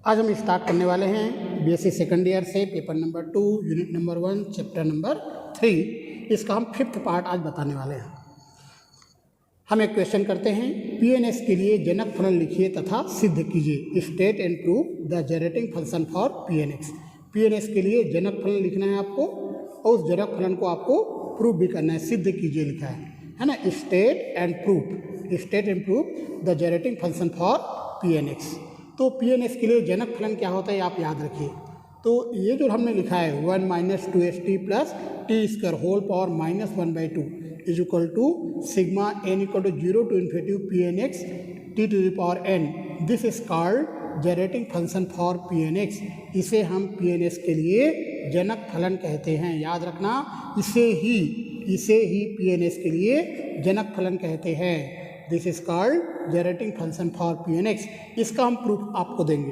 आज हम स्टार्ट करने वाले हैं बीएससी सेकंड ईयर से paper number 2 unit number 1 chapter number 3। इसका हम 5th पार्ट आज बताने वाले हैं। हम एक क्वेश्चन करते हैं, पीएनएस के लिए जनक फलन लिखिए तथा सिद्ध कीजिए। State and prove the generating function for P N X. P N S के लिए जनक फलन लिखना है आपको और उस जनक फलन को आपको प्रूव भी करना है, सिद्ध कीजिए लिखा है ना। State and prove the generating function for P N X. तो पीएनएस के लिए जनक फलन क्या होता है आप याद रखिए। तो ये जो हमने लिखा है 1 - 2st plus t square whole power -1/2 is equal to sigma n equal to 0 to infinity pnx t to the power n। This is called generating function for pnx। इसे हम pns के लिए जनक फलन कहते हैं, याद रखना। इसे ही pns के लिए जनक फलन कहते हैं। This is called generating function for pnx। इसका हम प्रूफ आपको देंगे।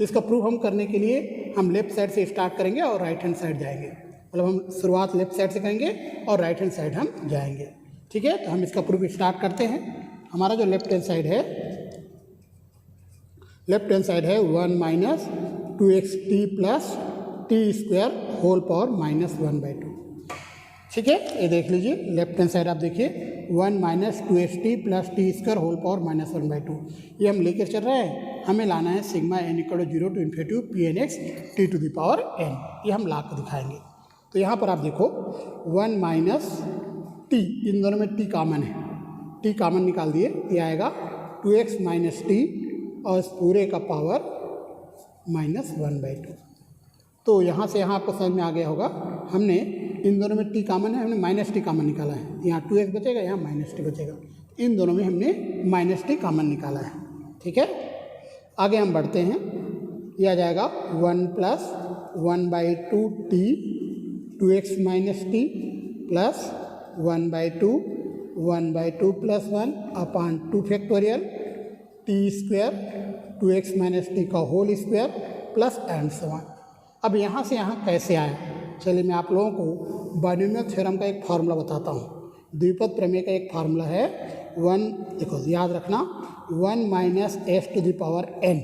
इसका प्रूफ हम करने के लिए हम लेफ्ट साइड से स्टार्ट करेंगे और राइट हैंड साइड जाएंगे। मतलब हम शुरुआत लेफ्ट साइड से करेंगे और राइट हैंड साइड हम जाएंगे। ठीक है, तो हम इसका प्रूफ स्टार्ट करते हैं। हमारा जो लेफ्ट हैंड साइड है 1 - 2xt plus t square whole power -1/2। ठीक है, ये देख लीजिए लेफ्ट हैंड साइड आप देखिए 1 - 2st plus t square whole power -1/2। ये हम लेकर चल रहे हैं, हमें लाना है sigma n equal to 0 to infinity pnx t to the power n। ये हम ला कर दिखाएंगे। तो यहाँ पर आप देखो 1 - t, इन दोनों में t कॉमन है, t कॉमन निकाल दिए, ये आएगा 2x - t और इस पूरे का पावर -1/2। तो यहाँ से यहाँ आपको समझ में आ गया होगा, हमने इन दोनों में t कॉमन है, हमने -t कॉमन निकाला है। यहाँ 2x बचेगा, यहाँ -t बचेगा। इन दोनों में हमने -t कॉमन निकाला है। ठीक है, आगे हम बढ़ते हैं। यह आ जाएगा 1 + 1/2t 2x - t plus 1/2 1/2 plus 1 upon 2 factorial t square 2x - t का whole square plus and so on. अब यहाँ से यहाँ कैसे आया, चलिए मैं आप लोगों को बाइनोमियल थ्योरम का एक फार्मूला बताता हूँ। द्विपद प्रमेय का एक फार्मूला है 1, देखो याद रखना, 1 - s to the power n,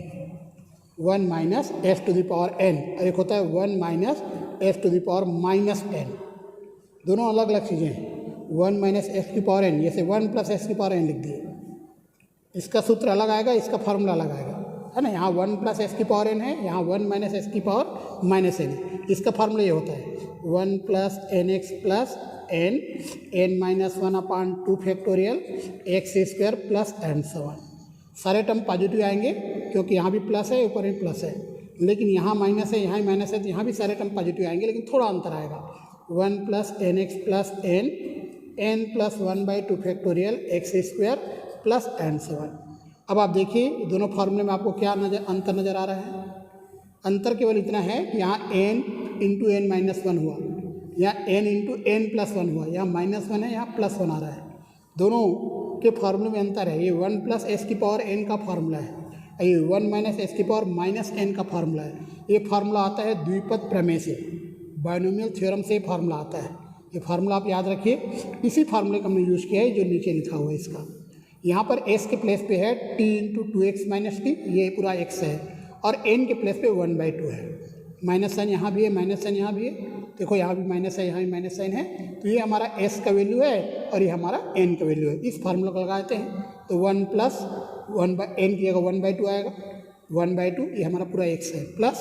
1 - s to the power n, और एक होता है 1 - s to the power -n। दोनों अलग अलग चीज़ें हैं। 1 - s की पावर n, जैसे 1 + s की पावर n लिख दिए, इसका सूत्र अलग आएगा, इसका फार्मूला अलग आएगा, है ना। यहाँ 1 + s की पावर n है, यहाँ 1 - s की पावर -n है। इसका फार्मूला ये होता है 1 + nx plus n 1 upon 2 factorial x square plus and so on. सारे टर्म पॉजिटिव आएंगे क्योंकि यहाँ भी प्लस है, ऊपर भी प्लस है, लेकिन यहाँ माइनस है, यहाँ माइनस है, तो यहाँ भी सारे टर्म पॉजिटिव आएंगे, लेकिन थोड़ा अंतर आएगा। 1 + nx plus n plus 1/2 factorial x square plus and so on. अब आप देखिए दोनों फार्मूले में आपको क्या अंतर नज़र आ रहा है। अंतर केवल इतना है कि यहाँ n × n - 1 हुआ, यहाँ n × n + 1 हुआ, यहाँ -1 है, यहाँ +1 आ रहा है। दोनों के फार्मूले में अंतर है। ये 1 + s की पावर n का फार्मूला है, ये 1 - s की पावर -n का फार्मूला है। ये फार्मूला आता है द्विपद प्रमेय से, बाइनोमियल थ्योरम से फार्मूला आता है। ये फार्मूला आप याद रखिए। इसी फार्मूले का हमने यूज़ किया है जो नीचे लिखा हुआ है इसका। यहाँ पर s के प्लेस पे है t × 2x - t, ये पूरा x है, और n के प्लेस पे 1/2 है। -n यहाँ भी है, -n यहाँ भी है, देखो यहाँ भी माइनस है, यहाँ भी -n है। तो ये हमारा s का वैल्यू है और ये हमारा n का वैल्यू है। इस फार्मूला को लगाते हैं तो 1 + 1/n की जगह 1/2 आएगा, 1/2 ये हमारा पूरा x है, प्लस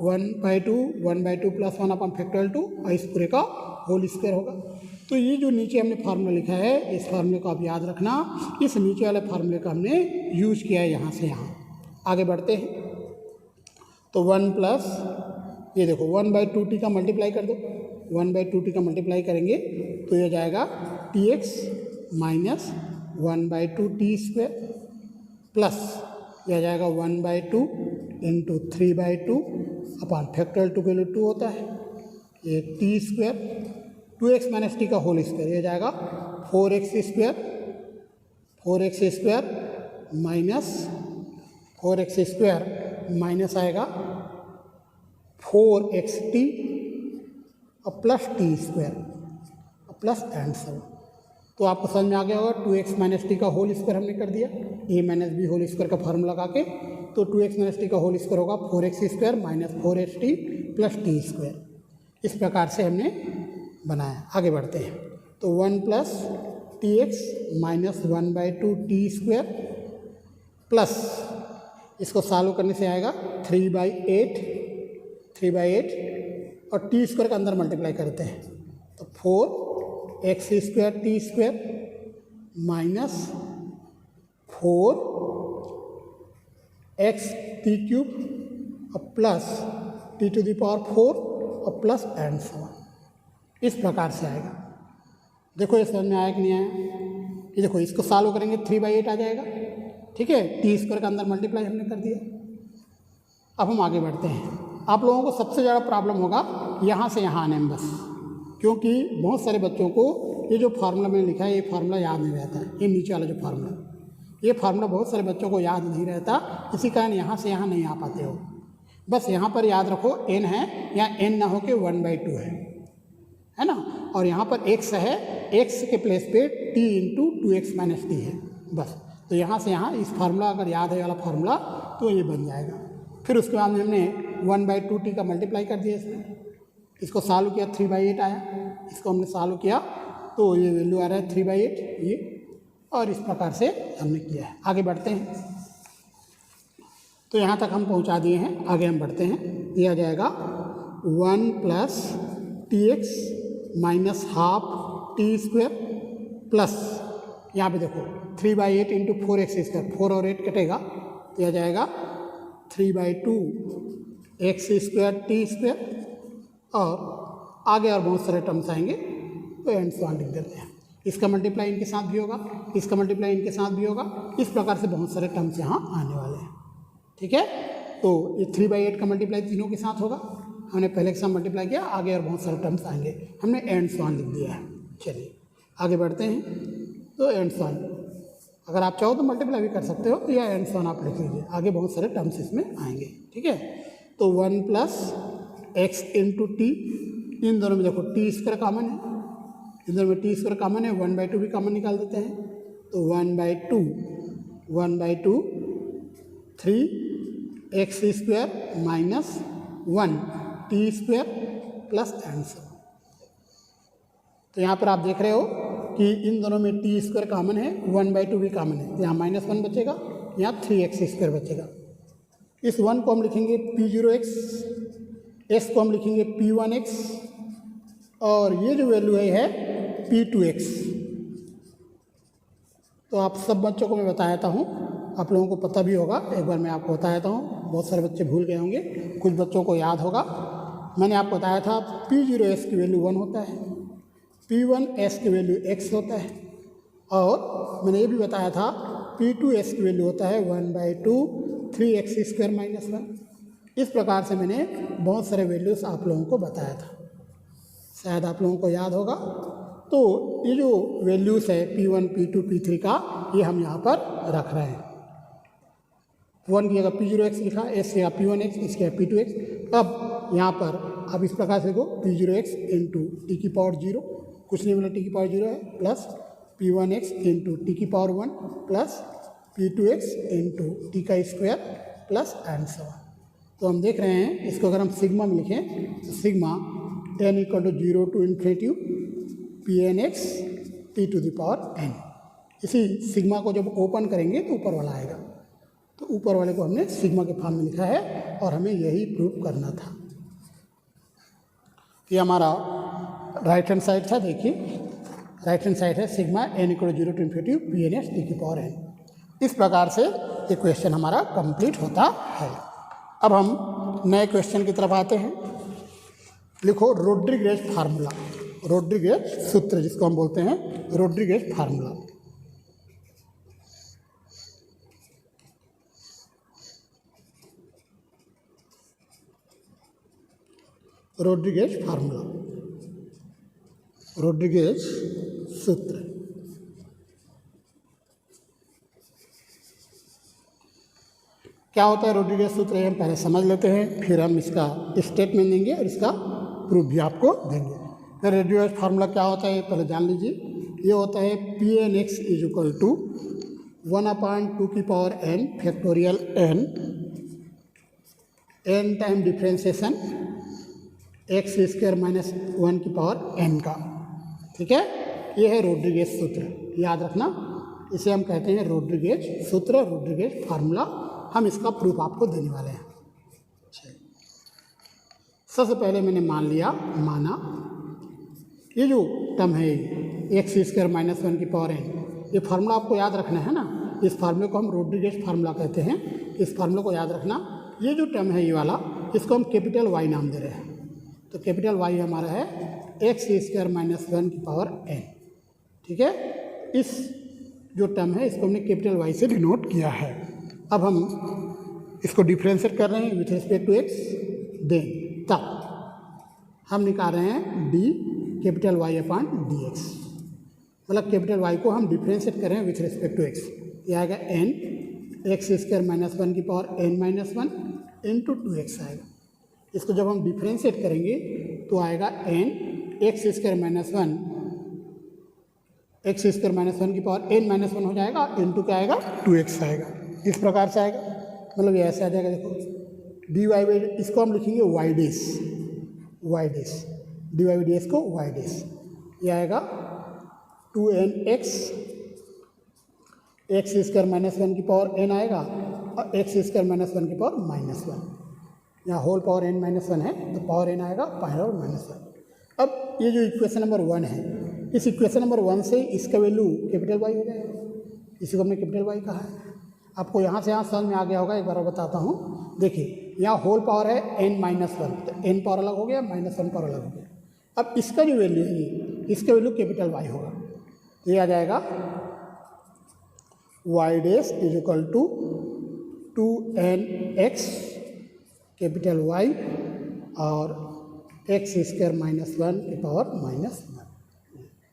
1/2 प्लस 1 अपॉन फैक्टोरियल 2 और इस पूरे का होल स्क्वायर होगा। तो ये जो नीचे हमने फार्मूला लिखा है, इस फार्मूले को आप याद रखना। इस नीचे वाले फार्मूले का हमने यूज किया है यहाँ से यहाँ। आगे बढ़ते हैं तो 1 प्लस, ये देखो 1/2t का मल्टीप्लाई कर दो, 1/2t का मल्टीप्लाई करेंगे तो ये जाएगा tx - 1/2t स्क्वायर प्लस यह जाएगा 1/2 × 3/2 अपॉन फैक्टोरियल 2 के लिए 2 होता है, ये t स्क्वायर 2x - t का होल स्क्वायर, ये जाएगा 4x स्क्वायर माइनस आएगा 4xt और प्लस t स्क्वायर और प्लस एंड सो। तो आपको समझ में आ गया होगा 2x - t का होल स्क्वायर हमने कर दिया, a - b होल स्क्वायर का फार्मूला लगा के तो 2x माइनस टी का होल स्क्वायर होगा 4x² minus 4ht plus t square. इस प्रकार से हमने बनाया। आगे बढ़ते हैं। तो 1 plus T x minus 1/2 T square plus इसको सॉल्व करने से आएगा 3/8 और टी स्क्वायर के अंदर मल्टीप्लाई करते हैं तो 4x² T square minus 4x T cube और plus T to the power 4 और प्लस एंड so on। इस प्रकार से आएगा। देखो ये समझ में आया कि नहीं आया? ये देखो इसको सॉल्व करेंगे 3/8 आ जाएगा। ठीक है, टी स्क्वायर के अंदर मल्टीप्लाई हमने कर दिया। अब हम आगे बढ़ते हैं। आप लोगों को सबसे ज़्यादा प्रॉब्लम होगा यहाँ से यहाँ आने में बस, क्योंकि बहुत सारे बच्चों को ये जो फार्मूला मैंने लिखा है ये फार्मूला याद नहीं रहता है। ये नीचे वाला जो फार्मूला, ये फार्मूला बहुत सारे बच्चों को याद नहीं रहता, इसी कारण यहाँ से यहाँ नहीं आ पाते हो। बस यहाँ पर याद रखो n है, यहाँ n ना हो के 1/2 है ना, और यहाँ पर x है, x के प्लेस पे t into 2x minus T है बस। तो यहाँ से यहाँ इस फार्मूला अगर याद है वाला फार्मूला तो ये बन जाएगा। फिर उसके बाद हमने 1/2 टी का मल्टीप्लाई कर दिया इसमें, इसको सॉल्व किया 3/8 आया, इसको हमने सॉल्व किया तो ये वैल्यू आ रहा है 3/8 ये, और इस प्रकार से हमने किया है। आगे बढ़ते हैं। तो यहाँ तक हम पहुँचा दिए हैं। आगे हम बढ़ते हैं। यह आ जाएगा 1 plus T x minus half T square plus यहाँ पे देखो 3/8 इंटू 4x², 4 और 8 कटेगा तो यह आ जाएगा 3/2 x² टी स्क्वायर, और आगे और बहुत सारे टर्म्स आएंगे तो एंड सो ऑन लिख देते हैं। इसका मल्टीप्लाई इनके साथ भी होगा, इसका मल्टीप्लाई इनके साथ भी होगा। इस प्रकार से बहुत सारे टर्म्स यहाँ आने वाले हैं। ठीक है, तो ये 3/8 का मल्टीप्लाई तीनों के साथ होगा। हमने पहले के साथ मल्टीप्लाई किया, आगे और बहुत सारे टर्म्स आएंगे, हमने एंड सो ऑन लिख दिया है। चलिए आगे बढ़ते हैं। तो एंड सो ऑन अगर आप चाहो तो मल्टीप्लाई भी कर सकते हो, या एंड सो ऑन आप लिख लीजिए, आगे बहुत सारे टर्म्स इसमें आएंगे। ठीक है, तो 1 प्लस एक्स इंटू टी, इन दोनों में देखो टी स्क्वायर कॉमन है, इन दोनों में टी स्क्वायर कॉमन है, 1/2 भी कॉमन निकाल देते हैं तो 1/2 3x² minus 1 T square plus and सो। तो यहाँ पर आप देख रहे हो कि इन दोनों में टी स्क्वायर कॉमन है, 1/2 भी कॉमन है, तो यहाँ -1 बचेगा, यहाँ 3x² बचेगा। इस 1 को हम लिखेंगे P0x, s को हम लिखेंगे P1x, और ये जो वैल्यू है P2x। तो आप सब बच्चों को मैं बताया था हूँ, आप लोगों को पता भी होगा, एक बार मैं आपको बताया था हूँ, बहुत सारे बच्चे भूल गए होंगे, कुछ बच्चों को याद होगा। मैंने आपको बताया था P0s की वैल्यू 1 होता है, P1s की वैल्यू x होता है, और मैंने ये भी बताया था P2s की वैल्यू होता है 1/2 3x² माइनस 1। इस प्रकार से मैंने बहुत सारे वैल्यूज़ आप लोगों को बताया था, शायद आप लोगों को याद होगा। तो ये जो वैल्यूज़ है P1, P2, P3 का, ये हम यहाँ पर रख रहे हैं। 1 की जगह P0x लिखा, s की जगह P1x, इसकी जगह P2x। अब यहाँ पर अब इस प्रकार से देखो P0x इंटू टी की पावर 0, कुछ नहीं मिला, टी की पावर 0 है, प्लस P1x इंटू टी की power 1 plus P2x into T का square plus and so on. तो हम देख रहे हैं, इसको अगर हम सिग्मा में लिखें तो sigma n = 0 to ∞ Pnx t to the power n। इसी सिग्मा को जब ओपन करेंगे तो ऊपर वाला आएगा, तो ऊपर वाले को हमने सिग्मा के फॉर्म में लिखा है, और हमें यही प्रूव करना था। ये हमारा राइट हैंड साइड था, देखिए राइट हैंड साइड है sigma n = 0 to ∞ Pnx t की पावर n। इस प्रकार से ये क्वेश्चन हमारा कंप्लीट होता है। अब हम नए क्वेश्चन की तरफ आते हैं। लिखो रोड्रिगेज फार्मूला, रोड्रिगेज सूत्र जिसको हम बोलते हैं Rodriguez formula. Rodriguez formula, Rodriguez सूत्र। क्या होता है रोड्रिगेज सूत्र, हम पहले समझ लेते हैं, फिर हम इसका स्टेटमेंट देंगे और इसका प्रूफ भी आपको देंगे। तो रोड्रिगेज फार्मूला क्या होता है पहले जान लीजिए। ये होता है Pnx = 1/2 की power n factorial n n time differentiation x square minus 1 की पावर n का। ठीक है, ये है रोड्रिगेज सूत्र, याद रखना। इसे हम कहते हैं रोड्रिगेज सूत्र, रोड्रिगेज फार्मूला। हम इसका प्रूफ आपको देने वाले हैं। सबसे पहले मैंने माना ये जो टर्म है एक्स स्क्वायर माइनस 1 की पावर n, ये फार्मूला आपको याद रखना है ना। इस फार्मूले को हम रोड्रिगेज फार्मूला कहते हैं। इस फार्मूले को याद रखना। ये जो टर्म है ये वाला, इसको हम कैपिटल वाई नाम दे रहे हैं। तो कैपिटल वाई हमारा है एक्स स्क्वायर माइनस 1 की पावर n। ठीक है, इस जो टर्म है इसको हमने कैपिटल वाई से डिनोट किया है। अब हम इसको डिफ्रेंशिएट कर रहे हैं with respect to x. Then तब हम निकाल रहे हैं d capital y upon d x, मतलब कैपिटल वाई को हम डिफ्रेंशिएट कर रहे हैं विथ रिस्पेक्ट टू एक्स। ये आएगा एन एक्स स्क्वायर माइनस 1 की power n minus 1 into 2x आएगा। इसको जब हम डिफ्रेंशिएट करेंगे तो आएगा n एक्स स्क्वायर माइनस 1 की पावर n माइनस 1 हो जाएगा, इंटू क्या आएगा 2x आएगा। इस प्रकार से आएगा, मतलब ये ऐसे आ जाएगा। देखो डी वाई बाई, इसको हम लिखेंगे वाई डेस, डी वाई डी एस को वाई डेस। ये आएगा 2nx एक्स स्क्वायर माइनस 1 की पावर n आएगा, और एक्स स्क्वायर माइनस 1 की पावर माइनस 1। यहाँ होल पावर n माइनस 1 है तो पावर n आएगा पावर माइनस 1। अब ये जो इक्वेशन नंबर 1 है, इस इक्वेशन नंबर 1 से इसका वैल्यू कैपिटल वाई हो जाएगा। इसी को हमने कैपिटल वाई कहा है। आपको यहाँ से यहाँ समझ में आ गया होगा, एक बार और बताता हूँ। देखिए यहाँ होल पावर है n माइनस 1, तो n पावर अलग हो गया, माइनस 1 पावर अलग हो गया। अब इसका जो वैल्यू है इसका वैल्यू कैपिटल वाई होगा। तो ये आ जाएगा y dash is equal to 2nx capital y और एक्स स्क्वायर माइनस 1 की पावर माइनस 1।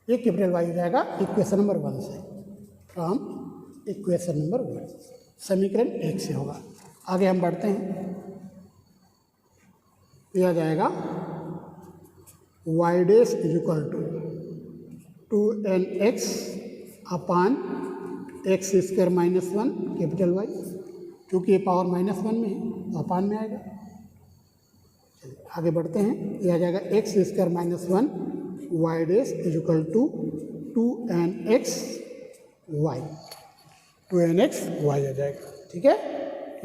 ये कैपिटल वाई हो जाएगा इक्वेशन नंबर 1 से, फ्रॉम इक्वेशन नंबर 1, समीकरण 1 से होगा। आगे हम बढ़ते हैं। यह आ जाएगा y dash is equal to 2nx upon x square minus 1 capital y, क्योंकि ये पावर माइनस 1 में है तो अपान में आएगा। चलिए आगे बढ़ते हैं। यह आ जाएगा x square minus 1 Y dash is equal to 2nx Y, 2nx Y आ जाएगा। ठीक है,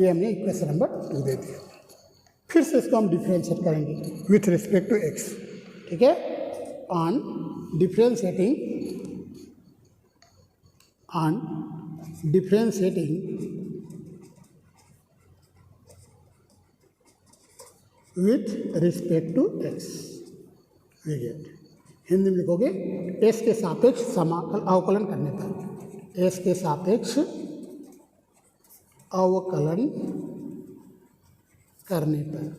ये हमने इक्वेशन नंबर 2 दे दिया। फिर से इसको हम डिफ्रेंशिएट करेंगे विथ रिस्पेक्ट टू एक्स। ठीक है, on differentiating with respect to x. Hindi में लिखोगे एस के सापेक्ष अवकलन करने पर, एस के सापेक्ष अवकलन करने पर,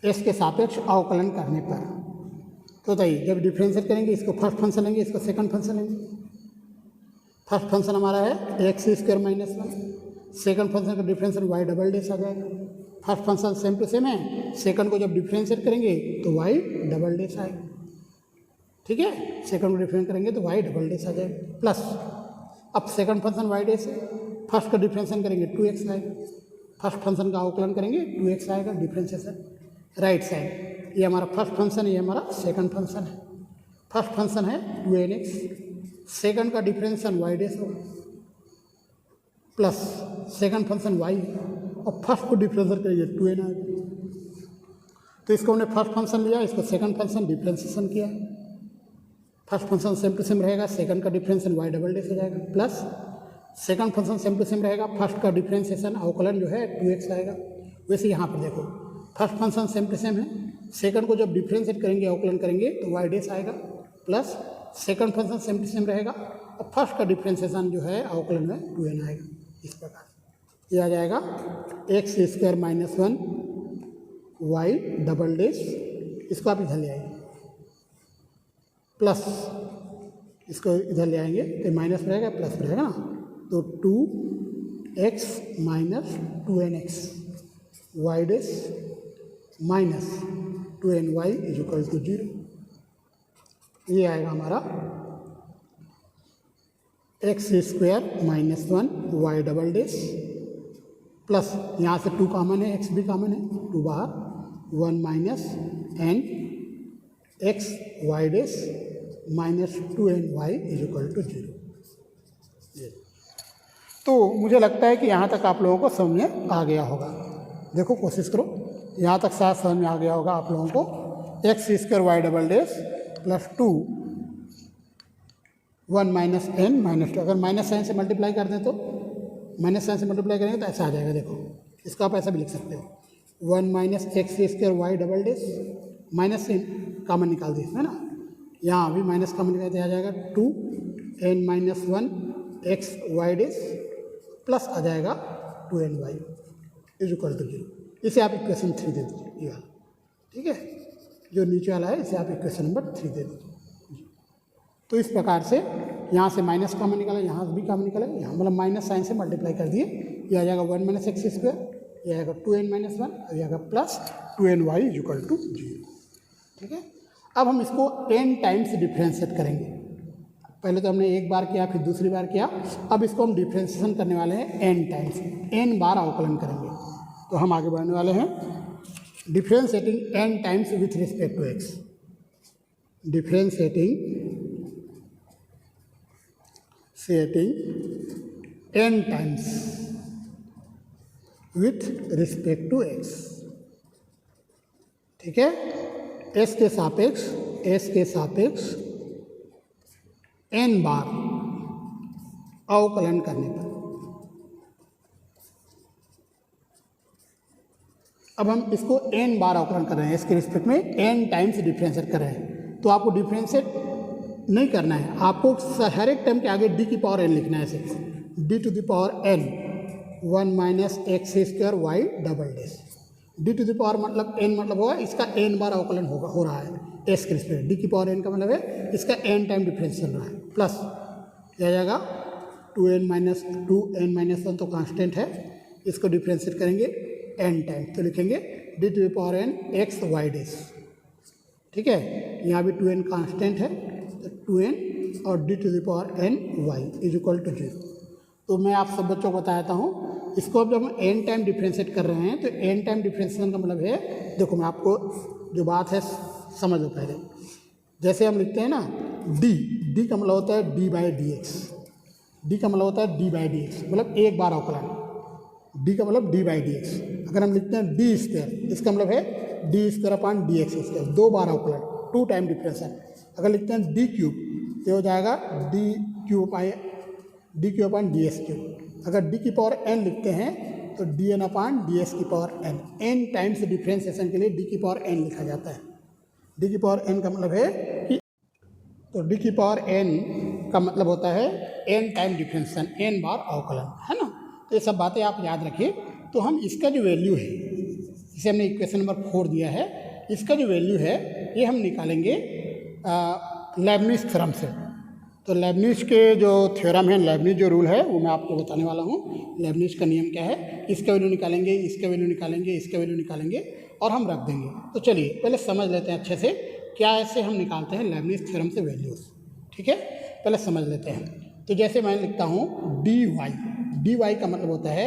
एस के सापेक्ष अवकलन करने पर। तो बताइए जब डिफ्रेंशिएट करेंगे, इसको फर्स्ट फंक्शन लेंगे, इसको सेकंड फंक्शन लेंगे। फर्स्ट फंक्शन हमारा है x square minus 1, second function का डिफरेंशियल वाई डबल डेस आ जाएगा। First function same to same है, सेकंड को जब डिफ्रेंशिएट करेंगे तो वाई डबल डेस आएगा। ठीक है, सेकंड को डिफरेंशिएट करेंगे तो वाई डबल डेस आ जाएगा। प्लस अब सेकंड फंक्शन वाई डेस है, फर्स्ट का डिफरेंशिएट करेंगे 2x आएगा, फर्स्ट फंक्शन का अवकलन करेंगे 2x आएगा डिफरेंशिएशन राइट साइड। ये हमारा फर्स्ट फंक्शन है, ये हमारा सेकंड फंक्शन है। फर्स्ट फंक्शन है 2nx, सेकंड का डिफरेंशिएशन वाई डेस होगा, प्लस सेकंड फंक्शन वाई और फर्स्ट को डिफरेंशिएट करेंगे 2n आएगा। तो इसको हमने फर्स्ट फंक्शन लिया, इसको सेकंड फंक्शन डिफरेंशिएशन किया। First function same to same रहेगा, सेकंड का डिफरेंशिएशन वाई डबल डेस हो जाएगा, plus second function same to same रहेगा, फर्स्ट का डिफरेंशिएशन अवकलन जो है 2x आएगा। वैसे यहाँ पर देखो first function same to same है, सेकंड को जब डिफरेंशिएट करेंगे अवकलन करेंगे तो वाई डेस आएगा, plus second function same to same रहेगा और फर्स्ट का डिफरेंशिएशन जो है अवकलन में 2n आएगा। इस प्रकार ये आ जाएगा x square minus 1 y double dash, इसको आप इधर ले आएंगे, प्लस इसको इधर ले आएंगे तो माइनस रहेगा प्लस रहेगा ना, तो 2x minus 2nx y dash minus 2ny is equal to 0। ये आएगा हमारा x square minus 1 y double dash plus यहाँ से 2 कॉमन है, x भी कॉमन है, 2 बाहर, 1 minus n x Y dash minus 2ny is equal to 0। तो मुझे लगता है कि यहाँ तक आप लोगों को समझ में आ गया होगा। देखो कोशिश करो, यहाँ तक शायद समझ में आ गया होगा आप लोगों को। X square y double dash plus 2 1 minus n minus 2, अगर माइनस साइन से मल्टीप्लाई कर दें तो माइनस साइन से मल्टीप्लाई करेंगे तो ऐसा आ जाएगा। देखो इसका आप ऐसा भी लिख सकते हो, 1 minus x square y double dash, minus से कॉमन निकाल दी है ना, यहाँ भी माइनस कॉमन निकालते आ जाएगा 2 n minus 1 X Y dash plus आ जाएगा 2ny इज इक्वल टू 0। इसे आप इक्वेशन 3 दे दीजिए, ये वाला, ठीक है, जो नीचे वाला है इसे आप इक्वेशन नंबर 3 दे दीजिए। तो इस प्रकार से यहाँ से माइनस कॉमन निकाला, यहाँ से भी कॉमन निकाला, यहाँ मतलब माइनस साइन से मल्टीप्लाई कर दिए, ये आ जाएगा 1 माइनस एक्स स्क्वायर, ये आएगा 2n माइनस 1, और ये आएगा plus 2ny is equal to 0। ठीक है, अब हम इसको n टाइम्स डिफ्रेंशिएट करेंगे। पहले तो हमने एक बार किया, फिर दूसरी बार किया, अब इसको हम डिफ्रेंशिएशन करने वाले हैं n टाइम्स, n बार अवकलन करेंगे। तो हम आगे बढ़ने वाले हैं differentiating n times with respect to x, differentiating n times with respect to x। ठीक है, s के सापेक्ष n बार अवकलन करने पर। अब हम इसको n बार अवकलन कर रहे हैं, इसके रिस्पेक्ट में n टाइम्स डिफ्रेंशिएट कर रहे हैं। तो आपको डिफ्रेंशिएट नहीं करना है, आपको हर एक टर्म के आगे d की पावर n लिखना है, सिर्फ d to the power n 1 minus x square y double dash. d to the power मतलब n मतलब होगा इसका n बार अवकलन होगा, हो रहा है s के रिस्पेक्ट। d की पावर n का मतलब है इसका n टाइम डिफरेंस चल रहा है, प्लस क्या जाएगा 2n माइनस 1 तो कांस्टेंट है, इसको डिफ्रेंशिएट करेंगे n टाइम, तो लिखेंगे d to the power n x Y dash. ठीक है, यहाँ भी 2n कांस्टेंट है, तो 2n और d to the power n y is equal to 0। तो मैं आप सब बच्चों को बताता हूँ, इसको अब जब हम n टाइम डिफ्रेंशिएट कर रहे हैं तो n टाइम डिफ्रेंशिएशन का मतलब है, देखो मैं आपको जो बात है समझ लो पहले। जैसे हम लिखते हैं ना d का मतलब होता है d by D x, D का मतलब होता है d बाई डी एक्स, मतलब एक बार अवकलन, d का मतलब d बाई डी एक्स। अगर हम लिखते हैं d स्क्वायर, इसका मतलब है d square upon d x square, 2 बार अवकलन, 2 टाइम डिफ्रेंशिएशन। अगर लिखते हैं d क्यूब तो हो जाएगा d cube upon D S cube. अगर d की पावर n लिखते हैं तो dn अपॉन डी एस की power n, n times differentiation के लिए d की पावर n लिखा जाता है। d की पावर n का मतलब है कि, तो d की पावर n का मतलब होता है n टाइम डिफ्रेंशिएशन, n बार अवकलन, है ना। तो ये सब बातें आप याद रखिए। तो हम इसका जो वैल्यू है, इसे हमने इक्वेशन नंबर 4 दिया है, इसका जो वैल्यू है ये हम निकालेंगे लेबनिज थ्योरम से। तो लेबनिज के जो थ्योरम है, लेबनिज जो रूल है वो मैं आपको बताने वाला हूँ। लेबनिज का नियम क्या है, इसका वैल्यू निकालेंगे, इसका वैल्यू निकालेंगे, इसका वैल्यू निकालेंगे और हम रख देंगे। तो चलिए पहले समझ लेते हैं अच्छे से क्या ऐसे हम निकालते हैं लेबनिज थ्योरम से वैल्यूज। ठीक है, पहले समझ लेते हैं। तो जैसे मैं लिखता हूँ dy का मतलब होता है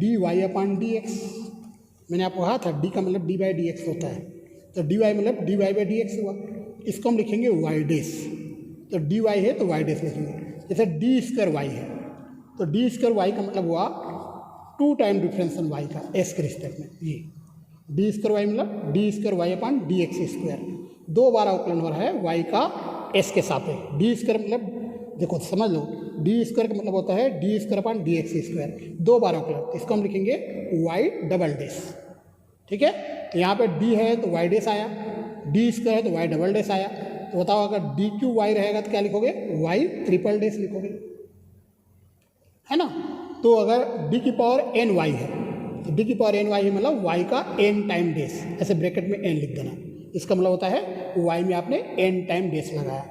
dy अपॉन डी एक्स। मैंने आपको कहा था d का मतलब d बाई डी एक्स होता है, तो dy मतलब dy बाई डी एक्स हुआ। इसको हम लिखेंगे y डेस, तो dy है तो y डेस लिखेंगे। जैसे d स्क्वायर y है तो d स्क्वायर y का मतलब हुआ 2 टाइम डिफरेंशिएशन y का s के रिस्पेक्ट में। ये d स्क्वायर y मतलब d square y upon d x square, 2 बार अवकलन हो रहा है y का s के सापेक्ष। d स्क्वायर मतलब देखो समझ लो, d स्क्वायर का मतलब होता है d square upon d x square, 2 बार अवकलन। इसको हम लिखेंगे y डबल डेस। ठीक है, तो यहाँ पे d है तो y डेस आया, d स्क्वायर है तो y डबल डेस आया। तो बताओ अगर d क्यू y रहेगा तो क्या लिखोगे, y ट्रिपल डेस लिखोगे, है ना। तो अगर d की पावर n y है तो d की पावर n y है मतलब y का n टाइम डेस, ऐसे ब्रैकेट में n लिख देना। इसका मतलब होता है y में आपने n टाइम डेस लगाया,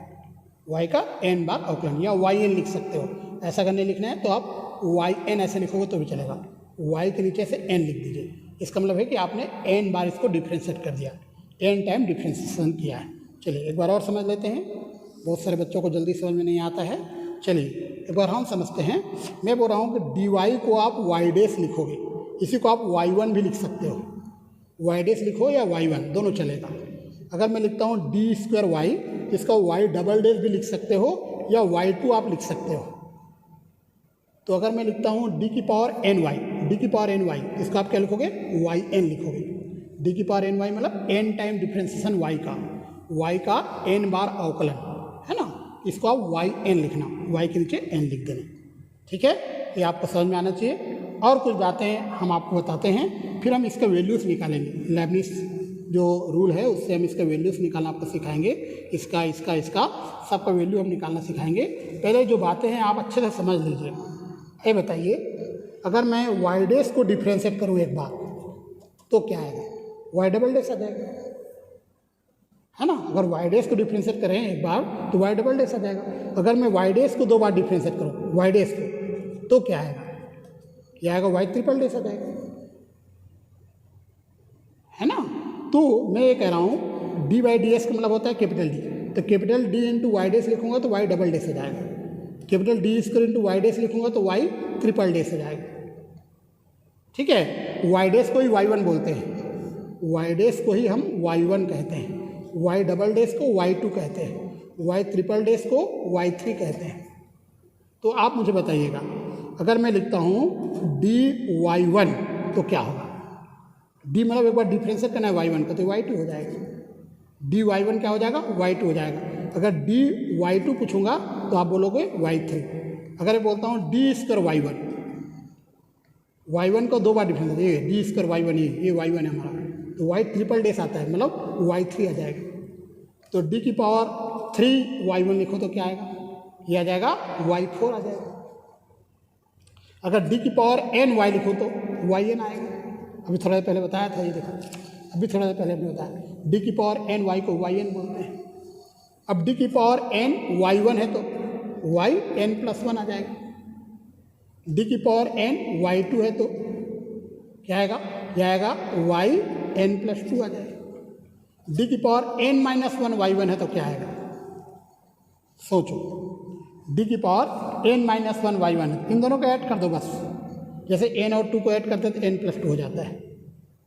y का n बार अवकलन, या yn लिख सकते हो। ऐसा अगर नहीं लिखना है तो आप yn ऐसे लिखोगे तो भी चलेगा, y के नीचे से n लिख दीजिए। इसका मतलब है कि आपने n बार इसको डिफ्रेंशिएट कर दिया, n टाइम डिफ्रेंशिएशन किया है। चलिए एक बार और समझ लेते हैं, बहुत सारे बच्चों को जल्दी समझ में नहीं आता है। चलिए एक बार हम समझते हैं। मैं बोल रहा हूँ कि dy को आप y डेस लिखोगे, इसी को आप y1 भी लिख सकते हो, y डैश लिखो या y1 दोनों चलेगा। अगर मैं लिखता हूँ डी स्क्वायर वाई, इसका y डबल डैश भी लिख सकते हो या y2 आप लिख सकते हो। तो अगर मैं लिखता हूँ डी की पावर एन वाई, इसको आप क्या लिखोगे, वाई एन लिखोगे। डी की पावर एन वाई मतलब एन टाइम डिफ्रेंसिएशन वाई का एन बार अवकलन, है ना, इसको आप वाई एन लिखना, वाई के नीचे एन लिख देना। ठीक है, ये आपको समझ में आना चाहिए। और कुछ बातें हम आपको बताते हैं, फिर हम इसका वैल्यूज़ निकालेंगे। लेबनिज़ जो रूल है उससे हम इसका वैल्यूज़ निकालना आपको सिखाएंगे, इसका सबका वैल्यू हम निकालना सिखाएंगे। पहले जो बातें हैं आप अच्छे से समझ लीजिए। ये बताइए, अगर मैं वाई डैश को डिफ्रेंशिएट करूँ एक बार तो क्या आएगा, वाई डबल डैश आ जाएगा, है ना। अगर वाई डैश को डिफ्रेंशिएट करें एक बार तो वाई डबल डैश आ जाएगा। अगर मैं वाई डैश को 2 बार डिफ्रेंशिएट करूँ वाई डैश को, तो क्या आएगा, क्या आएगा, वाई ट्रिपल डैश आ जाएगा, है ना। तो मैं ये कह रहा हूँ डी बाई डी एस का मतलब होता है कैपिटल डी, तो capital d into y dash लिखूंगा तो वाई डबल डैश आ जाएगा। Capital d square into y dash लिखूंगा तो वाई ट्रिपल डैश आ जाएगा। ठीक है, वाई डैश को ही y1 बोलते हैं, वाई डैश को ही हम y1 कहते हैं, वाई डबल डैश को y2 कहते हैं, वाई ट्रिपल डैश को y3 कहते हैं। तो आप मुझे बताइएगा, अगर मैं लिखता हूँ डी y1 तो क्या होगा, डी मतलब एक बार डिफ्रेंशिएट करना है y1 का तो y2 हो जाएगा, डी y1 क्या हो जाएगा, y2 हो जाएगा। अगर डी y2 पूछूंगा तो आप बोलोगे y3। अगर मैं बोलता हूँ डी स्क्वायर y1 को 2 बार डिफरेंस, ये डी स्क्वायर y1, ये y1 है हमारा, तो y ट्रिपल डैश आता है मतलब y3 आ जाएगा। तो d की पावर 3 y1 लिखो तो क्या आएगा, ये आ जाएगा y4 आ जाएगा। अगर d की पावर n y लिखो तो yn आएगा। अभी थोड़ा देर पहले बताया था, ये देखो अभी थोड़ा देर पहले हमने बताया d की पावर n y को yn बोलते हैं। अब d की पावर n y1 है तो yn+1 आ जाएगा, d की पावर n y2 है तो क्या आएगा, यह आएगा yn+2 आ जाएगा। d की पावर n-1 y1 है तो क्या आएगा, सोचो, d की पावर n-1 y1 है, इन दोनों को ऐड कर दो बस, जैसे n और 2 को ऐड करते हैं तो n+2 हो जाता है,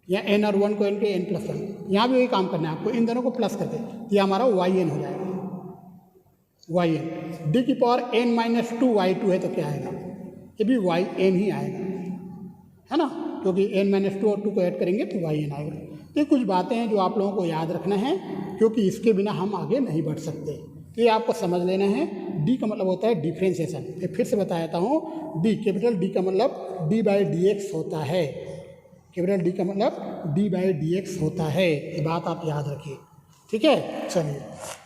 या n और 1 को n के n+1, यहाँ भी वही काम करना है आपको, इन दोनों को प्लस करके ये हमारा yn हो जाएगा, yn। d की पावर n-2 y2 है तो क्या आएगा, ये भी yn ही आएगा, है ना, क्योंकि n-2 और 2 को ऐड करेंगे तो yn आएगा। तो ये कुछ बातें हैं जो आप लोगों को याद रखना है, क्योंकि इसके बिना हम आगे नहीं बढ़ सकते। तो ये आपको समझ लेना है। d का मतलब होता है डिफ्रेंशिएशन। मैं फिर से बता देता हूँ, d कैपिटल D का मतलब d बाई डी एक्स होता है, कैपिटल D का मतलब d बाई डी एक्स होता है, ये बात आप याद रखिए। ठीक है, चलिए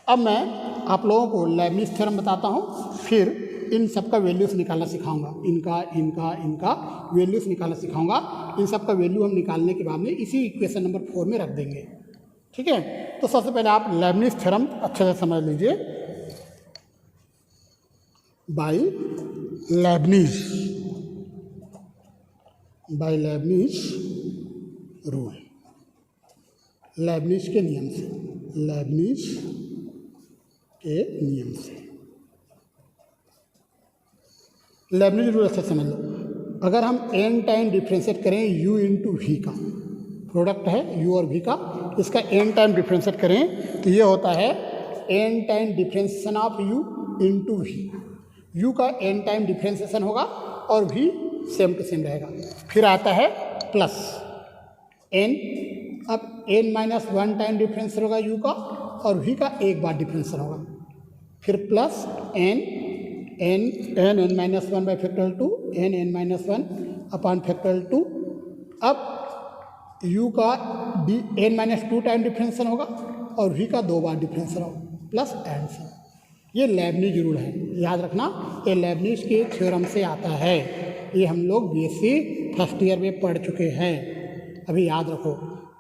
अब मैं आप लोगों को लेबनिज़ थ्योरम बताता हूँ, फिर इन सब का वैल्यूज़ निकालना सिखाऊंगा, इनका वैल्यूज़ निकालना सिखाऊंगा। इन सब का वैल्यू हम निकालने के बाद में इसी इक्वेशन नंबर 4 में रख देंगे। ठीक है, तो सबसे पहले आप लेबनिज़ थ्योरम अच्छे से समझ लीजिए। बाय लेबनिज़ रूल, लेबनिज़ के नियम से, लेबनिज़ के नियम से लेबनिज़ रूल अच्छे समझ लो। अगर हम n टाइम डिफ्रेंशिएट करें u इंटू वी का, प्रोडक्ट है u और v का, इसका n टाइम डिफ्रेंशिएट करें तो ये होता है n time differentiation of u into v. u का n टाइम डिफ्रेंशिएशन होगा और v सेम टू सेम रहेगा। फिर आता है प्लस n, अब n-1 टाइम डिफ्रेंशिएशन होगा u का और v का एक बार डिफ्रेंशिएशन होगा, फिर plus n-1 by factorial 2 n-1 upon factorial 2। अब u का n-2 टाइम डिफ्रेंशिएशन होगा और v का 2 बार डिफ्रेंशिएशन होगा, प्लस एंड सी। ये लेबनिज़ रूल है, याद रखना, ये लेबनिज़ के थ्योरम से आता है। ये हम लोग बीएससी फर्स्ट ईयर में पढ़ चुके हैं, अभी याद रखो।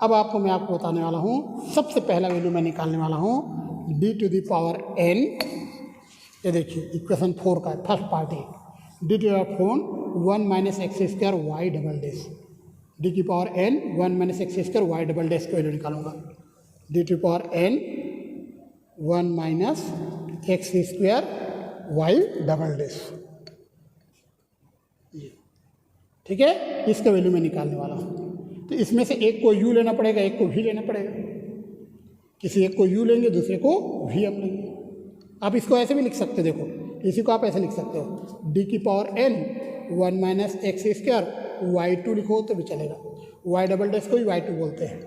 अब मैं आपको बताने वाला हूँ, सबसे पहला वैल्यू मैं निकालने वाला हूँ d to the power n। ये देखिए इक्वेशन 4 का फर्स्ट पार्ट है, d to the power 1 minus x square y double dash, d की power n 1 minus x square y double dash की वैल्यू निकालूंगा, d to power n 1 minus x square y double dash. ठीक है, इसका value मैं निकालने वाला हूँ। तो इसमें से एक को u लेना पड़ेगा, एक को v लेना पड़ेगा। किसी एक को u लेंगे, दूसरे को v हम लेंगे। आप इसको ऐसे भी लिख सकते हो, देखो इसी को आप ऐसे लिख सकते हो, d की power n 1 minus x square y2 लिखो तो भी चलेगा। y डबल डैश को ही y2 बोलते हैं,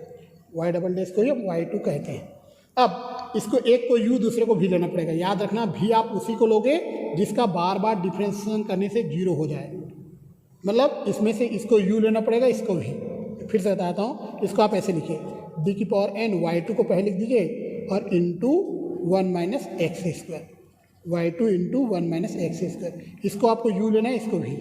y डबल डैश को ही हम y2 कहते हैं। अब इसको एक को u दूसरे को v लेना पड़ेगा। याद रखना v आप उसी को लोगे जिसका बार बार डिफ्रेंशिएशन करने से 0 हो जाए। मतलब इसमें से इसको u लेना पड़ेगा, इसको भी। फिर से बताता हूँ, इसको आप ऐसे लिखिए, d की पावर n y2 को पहले लिख दीजिए और into 1 minus x square, y2 into 1 minus x square. इसको आपको u लेना है, इसको भी,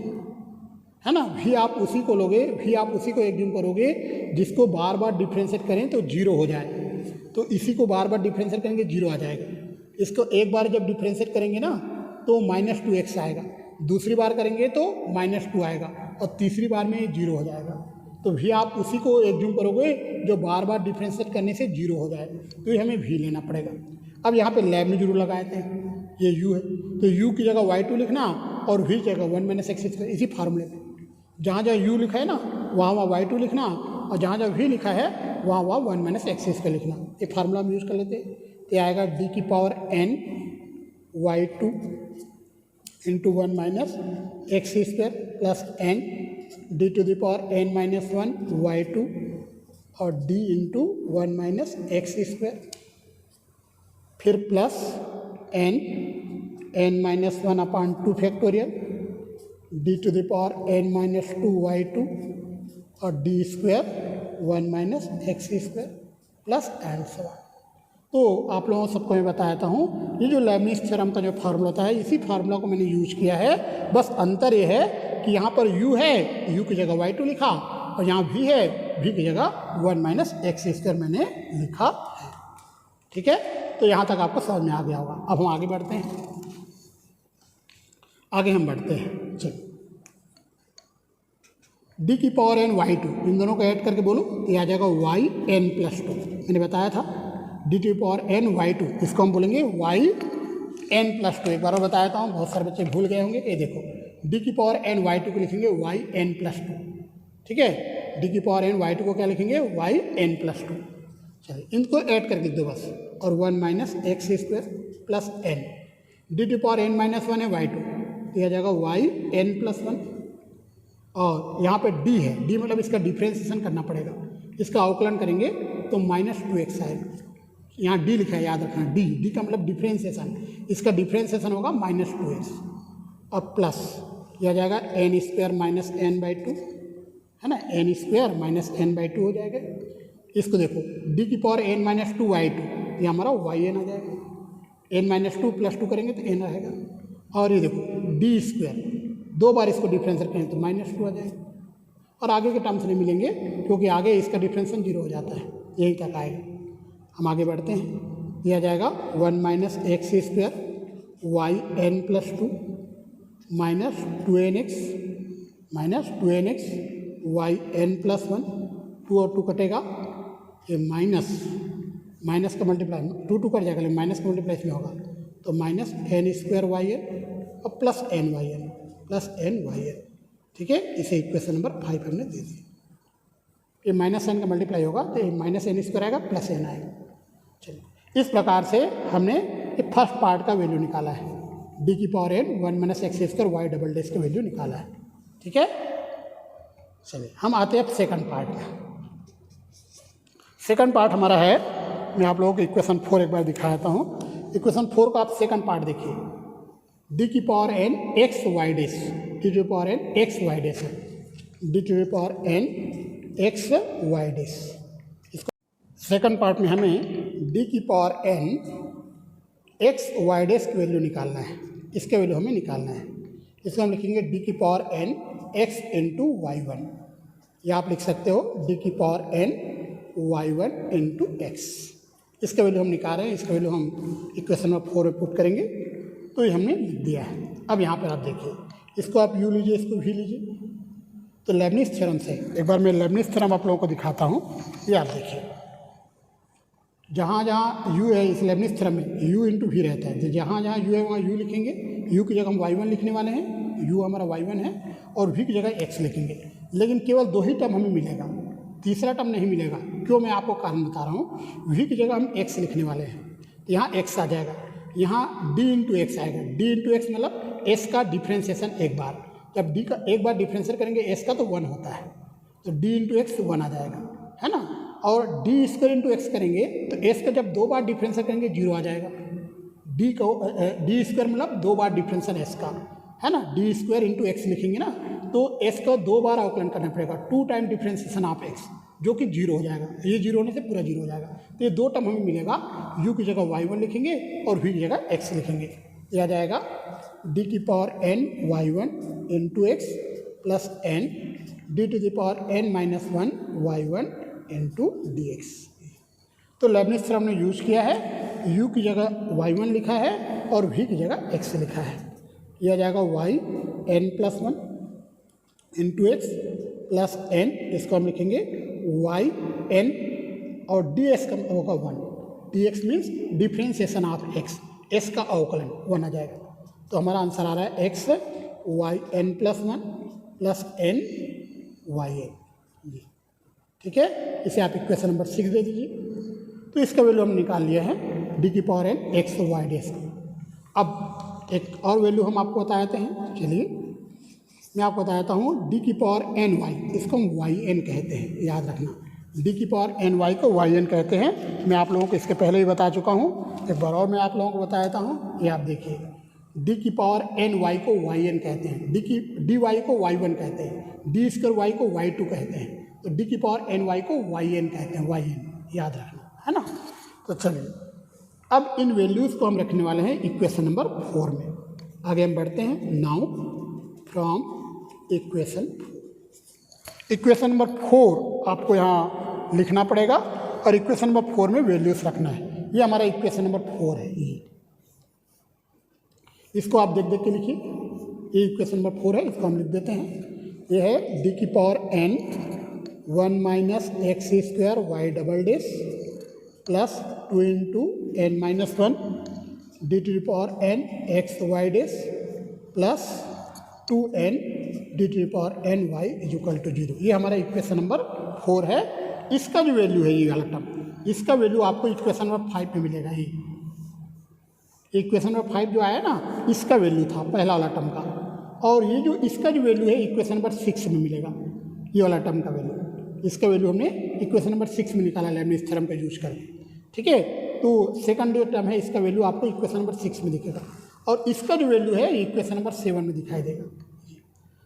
है ना। v आप उसी को लोगे, v आप उसी को एज्यूम करोगे जिसको बार बार डिफ्रेंशिएट करें तो 0 हो जाए। तो इसी को बार बार डिफ्रेंशिएट करेंगे, 0 आ जाएगा। इसको एक बार जब डिफ्रेंशिएट करेंगे ना तो -2x आएगा, दूसरी बार करेंगे तो -2 आएगा और तीसरी बार में 0 हो जाएगा। तो v आप उसी को एज्यूम करोगे जो बार बार डिफ्रेंशिएट करने से 0 हो जाए, तो ये हमें v लेना पड़ेगा। अब यहाँ पे लैब में जरूर लगाए थे, ये u है तो u की जगह y2 लिखना और v की जगह 1 माइनस एक्स स्क्वायर। इसी फार्मूले में जहाँ जहाँ u लिखा है ना वहाँ y2 लिखना और जहाँ जहाँ v लिखा है वहाँ 1 माइनस एक्स स्क्वायर लिखना। ये फार्मूला हम यूज़ कर लेते हैं। तो आएगा d की power n y2 into 1 minus x square plus n d to the power n minus 1 y2 और d into 1 minus x square, फिर plus n minus 1 upon 2 factorial d to the power n minus 2 y2 और d square 1 minus x square plus n से। तो आप लोगों सबको मैं बताता हूँ, ये जो लेबनिज़ थ्योरम का जो फार्मूला होता है, इसी फार्मूला को मैंने यूज किया है। बस अंतर ये है कि यहाँ पर u है, u की जगह y2 लिखा और यहाँ v है, v की जगह 1 माइनस एक्स स्क्वायर मैंने लिखा है। ठीक है, तो यहाँ तक आपको समझ में आ गया होगा। अब हम आगे बढ़ते हैं, चलिए d की पावर n y2, इन दोनों को ऐड करके बोलो, ये आ जाएगा y n प्लस 2। मैंने बताया था d की पावर n y2, इसको हम बोलेंगे y n प्लस 2। एक बार और बताया हूँ, बहुत सारे बच्चे भूल गए होंगे। ये देखो d की पावर n y2 को लिखेंगे y n प्लस 2। ठीक है, d की पावर n y2 को क्या लिखेंगे y n प्लस 2। चलिए इनको ऐड करके लिख दो बस, और 1 minus x square plus n। d की पावर n माइनस 1 है y2, तो यह आ जाएगा y n प्लस 1। और यहाँ पे d है, d मतलब इसका डिफ्रेंशिएशन करना पड़ेगा, इसका अवकलन करेंगे तो -2x आएगा। यहाँ d लिखा है, याद रखना, d का मतलब डिफ्रेंशिएशन, इसका डिफ्रेंशिएशन होगा -2x और प्लस यह आ जाएगा n स्क्वायर माइनस n/2, है ना, n स्क्वायर माइनस n/2 हो जाएगा। इसको देखो d की पावर n माइनस 2 y2, ये हमारा yn आ जाएगा। n माइनस 2 प्लस 2 करेंगे तो n रहेगा। और ये देखो d स्क्वायर, दो बार इसको डिफ्रेंशिएट करें तो -2 आ जाएगा। और आगे के टर्म्स नहीं मिलेंगे क्योंकि आगे इसका डिफ्रेंशिएशन 0 हो जाता है, यहीं तक आएगा। हम आगे बढ़ते हैं, यह आ जाएगा 1 minus x square y n plus 2 minus 2nx y n plus 1, 2 और 2 कटेगा, ये माइनस का मल्टीप्लाई 2 कट जाएगा, लेकिन माइनस का मल्टीप्लाई इसमें होगा, तो minus n square y n और प्लस n y n। ठीक है, इसे इक्वेशन नंबर 5 हमने दे दी। ये माइनस n का मल्टीप्लाई होगा तो ये माइनस n स्क्वायर आएगा प्लस n आएगा। चलिए इस प्रकार से हमने ये फर्स्ट पार्ट का वैल्यू निकाला है, d की power n 1 minus x square y double dash का वैल्यू निकाला है। ठीक है, चलिए हम आते हैं अब सेकंड पार्ट में। सेकंड पार्ट हमारा है, मैं आप लोगों को इक्वेशन 4 एक बार दिखा देता हूँ। इक्वेशन 4 का आप सेकंड पार्ट देखिए, d की power n x y dash, d की power n x y dash है, d की power n x y dash. इसको सेकंड पार्ट में हमें d की power n x y dash की वैल्यू निकालना है, इसके वैल्यू हमें निकालना है। इसको हम लिखेंगे d की power n x into y1, या आप लिख सकते हो d की power n y1 into x। इसका वैल्यू हम निकाल रहे हैं, इसका वैल्यू हम इक्वेशन नंबर 4 में पुट करेंगे, तो ये हमने लिख दिया है। अब यहाँ पर आप देखिए, इसको आप u लीजिए, इसको v लीजिए। तो लेबनिज़ थ्योरम से एक बार मैं लेबनिज़ थ्योरम आप लोगों को दिखाता हूँ। ये आप देखिए, जहाँ जहाँ u है इस लेबनिज़ थ्योरम में u इंटू v रहता है, तो जहाँ जहाँ u है वहाँ u लिखेंगे। u की जगह हम y1 लिखने वाले हैं, u हमारा y1 है और v की जगह x लिखेंगे, लेकिन केवल 2 ही टर्म हमें मिलेगा, तीसरा टर्म नहीं मिलेगा। क्यों, मैं आपको कारण बता रहा हूँ। v की जगह हम x लिखने वाले हैं, यहाँ x आ जाएगा, यहाँ d इंटू एक्स आएगा। d इंटू एक्स मतलब s का डिफ्रेंसिएशन एक बार, जब d का एक बार डिफ्रेंशिएट करेंगे s का तो 1 होता है, तो d इंटू एक्स 1 आ जाएगा, है ना। और डी स्क्वायर इंटू एक्स करेंगे तो एस का जब 2 बार डिफरेंशियल करेंगे 0 आ जाएगा। डी को डी स्क्वायर मतलब 2 बार डिफरेंशियल एस का, है ना। डी स्क्वायर इंटू एक्स लिखेंगे ना तो एस का 2 बार अवकलन करना पड़ेगा, 2 टाइम डिफरेंशिएशन ऑफ एक्स, जो कि 0 हो जाएगा। ये 0 होने से पूरा 0 हो जाएगा। तो ये 2 टर्म हमें मिलेगा, u की जगह y1 लिखेंगे और v की जगह x लिखेंगे। ये आ जाएगा d की power n y1 into x plus n d to the power n minus 1 y1 into d x. तो लेबनिज थ्योरम ने यूज़ किया है, u की जगह y1 लिखा है और v की जगह x लिखा है। यह आ जाएगा y n plus 1 into x plus n, इसको हम लिखेंगे y n और डी एक्स का होगा 1। D x means differentiation of x, s का अवकलन 1 आ जाएगा। तो हमारा आंसर आ रहा है x y n plus 1 plus n y n। ठीक है, इसे आप इक्वेशन नंबर 6 दे दीजिए। तो इसका वैल्यू हम निकाल लिया है d की power n x y dash. अब एक और वैल्यू हम आपको बताते हैं, चलिए मैं आपको बताता हूँ d की पावर n y, इसको हम y n कहते हैं, याद रखना। d की पावर n y को y n कहते हैं। मैं आप लोगों को इसके पहले ही बता चुका हूँ, एक बार और मैं आप लोगों को बता देता हूँ। ये आप देखिए, d की पावर n y को y n कहते हैं, dy को y1 कहते हैं, d स्क्वायर y को y2 कहते हैं, तो d की पावर n y को y n कहते हैं, y n, याद रखना, है ना। तो चलिए अब इन वैल्यूज़ को हम रखने वाले हैं इक्वेशन नंबर 4 में। आगे हम बढ़ते हैं। नाउ फ्रॉम इक्वेशन नंबर 4 आपको यहाँ लिखना पड़ेगा और इक्वेशन नंबर 4 में वैल्यूज़ रखना है। ये हमारा इक्वेशन नंबर 4 है, ये इसको आप देख देख के लिखिए। ये इक्वेशन नंबर 4 है, इसको हम लिख देते हैं। ये है d की power n 1 minus x square y double dash plus 2 into n minus 1 d to the power n x y dash plus 2n d to the power n y is equal to 0। ये हमारा equation number 4 है। इसका जो value है, ये वाला term, इसका value आपको इक्वेशन नंबर 5 में मिलेगा। ये इक्वेशन नंबर 5 जो आया ना, इसका वैल्यू था पहला वाला टर्म का, और ये जो इसका जो वैल्यू है इक्वेशन नंबर 6 में मिलेगा, ये वाला टर्म का वैल्यू। इसका वैल्यू हमने इक्वेशन नंबर 6 में निकाला लेबनिज थ्योरम का यूज करके। ठीक है, तो सेकंड जो टर्म है इसका वैल्यू आपको इक्वेशन नंबर 6 में दिखेगा, और इसका जो वैल्यू है इक्वेशन नंबर 7 में दिखाई देगा।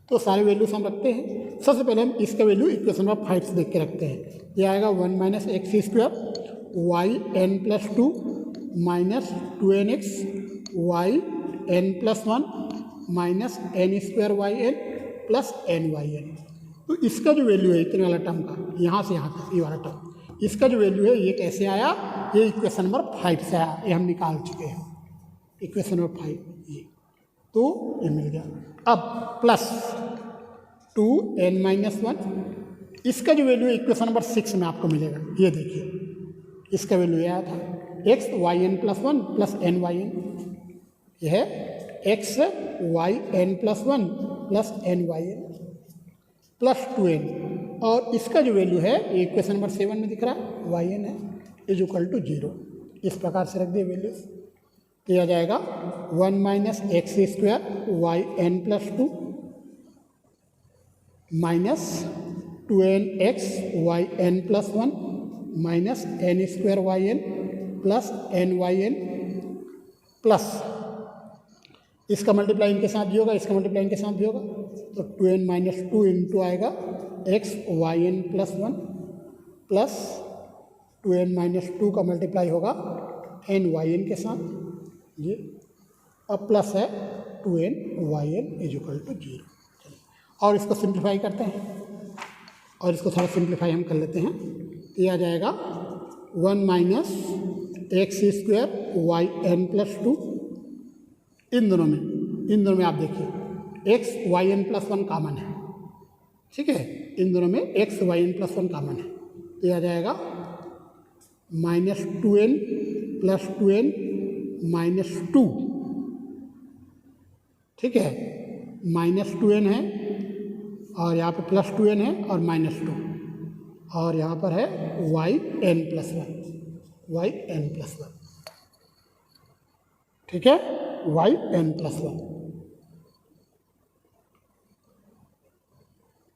तो सारे वैल्यूज हम रखते हैं। सबसे पहले हम इसका वैल्यू इक्वेशन नंबर 5 से देख के रखते हैं। ये आएगा 1 minus x square y n plus 2 minus 2nx y n plus 1 minus n square y n plus n y n. तो इसका जो वैल्यू है इतने वाला टर्म का, यहाँ से यहाँ तक ये वाला टर्म, इसका जो वैल्यू है ये कैसे आया, ये इक्वेशन नंबर 5 से आया, ये हम निकाल चुके हैं इक्वेशन नंबर 5, ये तो ये मिल गया। अब प्लस 2n माइनस 1, इसका जो वैल्यू है इक्वेशन नंबर 6 में आपको मिलेगा। ये देखिए इसका वैल्यू आया था x y n plus 1 plus n y n, यह है x y n plus 1 plus n y n plus 2n, और इसका जो वैल्यू है ये इक्वेशन नंबर 7 में दिख रहा है, वाई एन है इज इक्वल टू 0। इस प्रकार से रख दिए वैल्यू, तो आ जाएगा 1 minus x square y n plus 2 minus 2n x y n plus 1 minus n square y n plus n y n plus इसका मल्टीप्लाई इनके साथ भी होगा, इसका मल्टीप्लाई इनके साथ भी होगा, तो 2n माइनस 2 इंटू आएगा x y n plus 1 plus 2n minus 2 का मल्टीप्लाई होगा एन वाई एन के साथ, ये अब प्लस है 2n y n is equal to 0। और इसको सिंप्लीफाई करते हैं, और इसको थोड़ा सिंप्लीफाई हम कर लेते हैं। ये आ जाएगा 1 minus x square y n plus 2, इन दोनों में आप देखिए x y n plus 1 common है। ठीक है, इन दोनों में x y n plus 1 common है, तो ये आ जाएगा minus 2n plus 2n minus 2। ठीक है, -2n है और यहाँ पे +2n है और -2 और यहाँ पर है yn+1 yn+1, ठीक है, yn+1।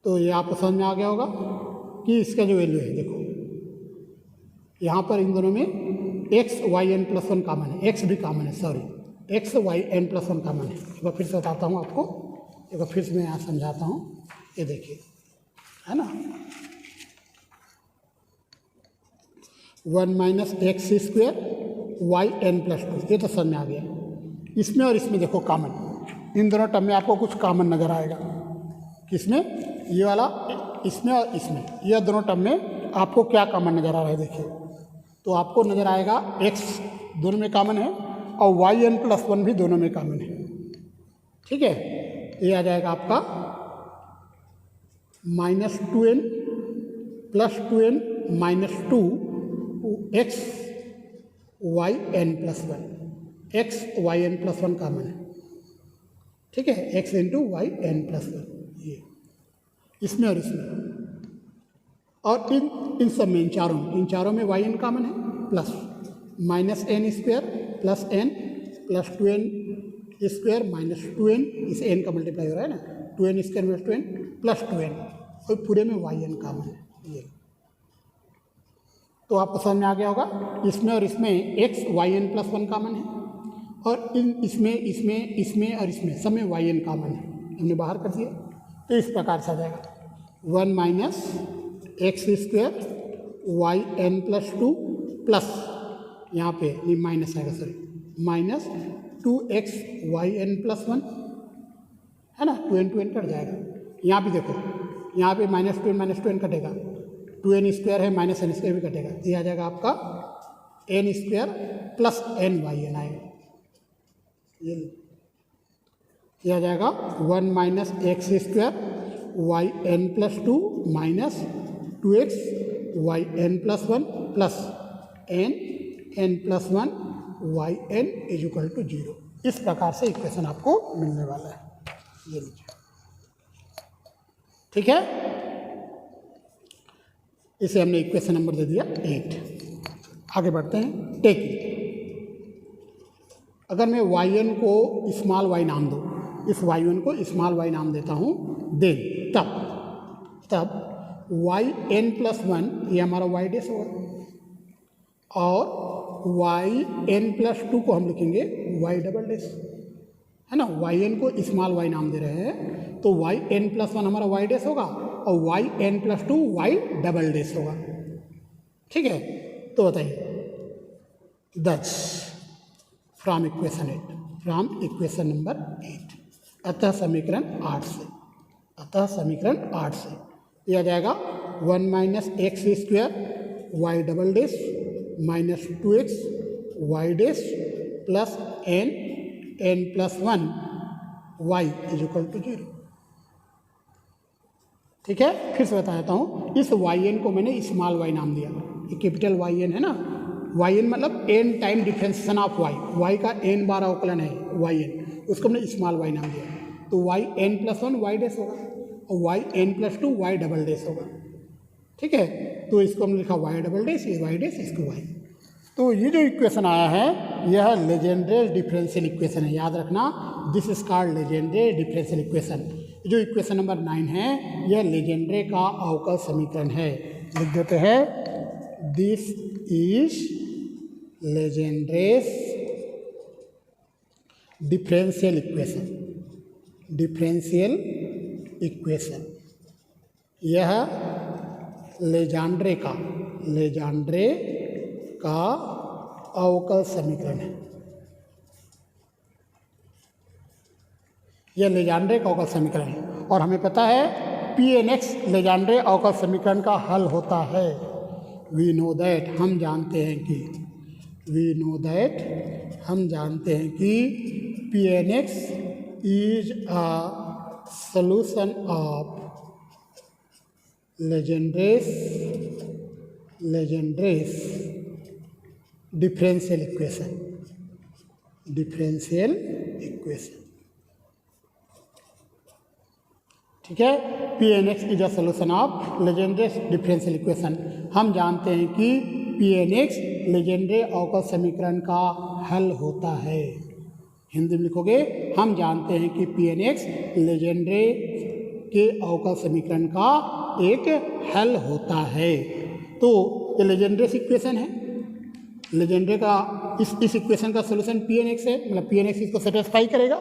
तो ये आपको समझ में आ गया होगा कि इसका जो वैल्यू है, देखो यहाँ पर इन दोनों में x(yn+1) कॉमन है, x भी कॉमन है, सॉरी x(yn+1) कॉमन है। एक बार फिर से बताता हूँ आपको, एक बार फिर से मैं यहाँ समझाता हूँ। ये देखिए, है ना, 1 - x² yn+2, ये तो समझ में आ गया। इसमें और इसमें देखो कॉमन, इन दोनों टर्म में आपको कुछ कॉमन नज़र आएगा। किसमें? ये वाला, इसमें और इसमें, ये दोनों टर्म में आपको क्या कॉमन नज़र आ रहा है? देखिए, तो आपको नज़र आएगा x दोनों में कॉमन है और yn+1 भी दोनों में कॉमन है, ठीक है। ये आ जाएगा आपका -2n +2n -2 x yn+1, x yn+1 common है, ठीक है, x × yn+1, ये इसमें और इसमें, और इन सब में, इन चारों में yn कॉमन है, plus -n² + n + 2n² -2n, इस n का मल्टीप्लाई हो रहा है ना, 2n² - 2n + 2n, और पूरे में yn कॉमन है, ये। तो आपको समझ में आ गया होगा, इसमें और इसमें x yn+1 कॉमन है, और इसमें और इसमें सब में yn कॉमन है, हमने बाहर कर दिया। तो इस प्रकार से आ जाएगा 1 - x² yn+2 प्लस, यहाँ पे ये माइनस आएगा, सॉरी, -2x yn+1, है ना, 2n कट जाएगा। यहाँ भी देखो, यहाँ पे -2n कटेगा, 2n² है, -n² भी कटेगा, ये आ जाएगा आपका n² + nyn आएगा, ये आ जाएगा 1 - x² yn+2 - 2x yn+1 plus n+1 yn = 0। इस प्रकार से इक्वेशन आपको मिलने वाला है, ये लीजिए, ठीक है। इसे हमने इक्वेशन नंबर दे दिया 8। आगे बढ़ते हैं। टेक, अगर मैं yn को स्मॉल y नाम दूँ, इस yn को स्मॉल y नाम देता हूँ, देन तब yn+1 ये हमारा y डैश होगा, और yn+2 को हम लिखेंगे y डबल डैश, है ना। yn को स्मॉल y नाम दे रहे हैं, तो yn+1 हमारा y डैश होगा और yn+2 y डबल डैश होगा, ठीक है। तो बताइए, दस फ्रॉम इक्वेशन नंबर 8, अतः समीकरण 8 से यह आ जाएगा 1 - x² y double dash -2x y dash plus n+1 y = 0, ठीक है। फिर से बता देता हूँ, इस yn को मैंने स्मॉल y नाम दिया, ये कैपिटल yn है ना, yn मतलब n time differentiation of y का n बार अवकलन है yn, उसको हमने स्मॉल y नाम दिया, तो yn+1 y डैश होगा और yn+2 y डबल डैश होगा, ठीक है। तो इसको हमने लिखा y डबल डैश, ये y डैश, इसको y। तो ये जो इक्वेशन आया है, यह लेजेंड्रे डिफरेंशियल इक्वेशन है, याद रखना, this is called Legendre differential equation. जो इक्वेशन नंबर 9 है, यह लेजेंड्रे का अवकल समीकरण है। लिख देते हैं, दिस इज लेजेंड्रेस डिफरेंशियल इक्वेशन, यह लेजेंड्रे का अवकल समीकरण है, यह लेजेंड्रे का अवकल समीकरण है। और हमें पता है Pnx लेजेंड्रे अवकल समीकरण का हल होता है। वी नो दैट, हम जानते हैं कि Pnx is a solution of Legendre's differential equation. ठीक है। P N x is a solution of Legendre differential equation. हम जानते हैं कि पी एन एक्स लेजेंड्रे अवकल समीकरण का हल होता है। हिंदी में लिखोगे, हम जानते हैं कि पी एन एक्स लेजेंड्रे के अवकल समीकरण का एक हल होता है। तो ये लेजेंड्रे इक्वेशन है, लेजेंड्रे का इस इक्वेशन का सोल्यूशन पी एन एक्स है, मतलब पी एन एक्स इसको सेटिस्फाई करेगा।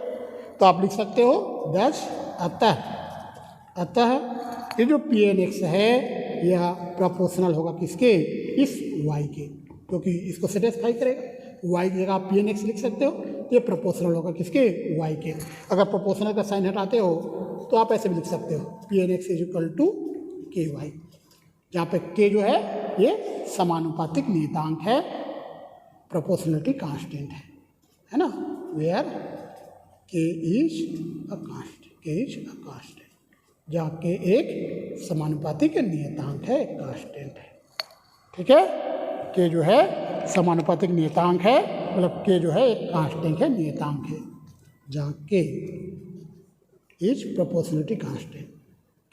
तो आप लिख सकते हो दस अतः ये जो पी एन एक्स है यह प्रोपोर्शनल होगा किसके, इस y के, क्योंकि इसको सेटिस्फाई करेगा। y की जगह आप पी एन एक्स लिख सकते हो, तो ये प्रोपोर्शनल होगा किसके, y के। अगर प्रोपोर्शनल का साइन हटाते हो तो आप ऐसे भी लिख सकते हो p N x is equal to k y, जहाँ पे के जो है ये समानुपातिक नियतांक है, प्रोपोर्शनलिटी कांस्टेंट है ना, वेयर के इज अ कांस्टेंट, जहाँ के एक समानुपातिक नियतांक है, कांस्टेंट है। ठीक है, के जो है समानुपातिक नियतांक है, मतलब के जो है एक कांस्टेंट है, नियतांक है, जहाँ के इज प्रोपोर्शनलिटी कांस्टेंट,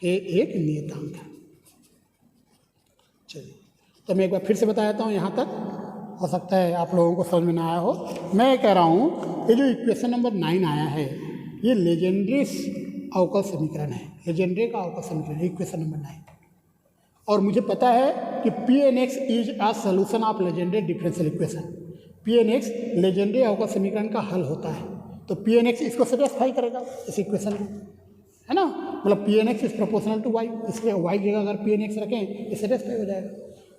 के एक नियतांक है। चलिए, तो मैं एक बार फिर से बता देता हूँ, यहाँ तक हो सकता है आप लोगों को समझ में ना आया हो। मैं कह रहा हूँ ये जो इक्वेशन नंबर 9 आया है ये लेजेंड्रे अवकल समीकरण है, लेजेंड्रे का अवकल समीकरण इक्वेशन नंबर 9। और मुझे पता है कि p N x is a solution of Legendre differential equation, p N x Legendre अवकल समीकरण का हल होता है। तो पी एन एक्स इसको सेटिस्फाई करेगा, इस इक्वेशन को, है ना, मतलब p N x is proportional to y, इसलिए वाई की जगह अगर पी एन एक्स रखें ये सेटिस्फाई हो जाएगा।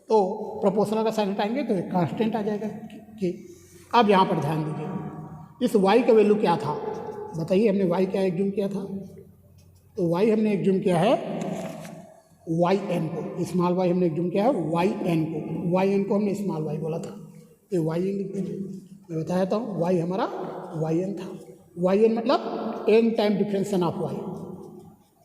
तो प्रोपोर्शनल का साइन हटाएंगे तो एक कांस्टेंट आ जाएगा कि। अब यहाँ पर ध्यान दीजिए, इस वाई का वैल्यू क्या था बताइए, हमने वाई क्या एग्ज्यूम किया था, तो वाई हमने एग्ज्यूम किया है वाई एन को, स्मॉल वाई हमने एग्ज्यूम किया है वाई एन को, वाई एन को हमने स्मॉल वाई बोला था, तो वाई एन लिख दीजिए। मैं बताया था वाई हमारा वाई एन था, वाई एन मतलब n time differentiation of y,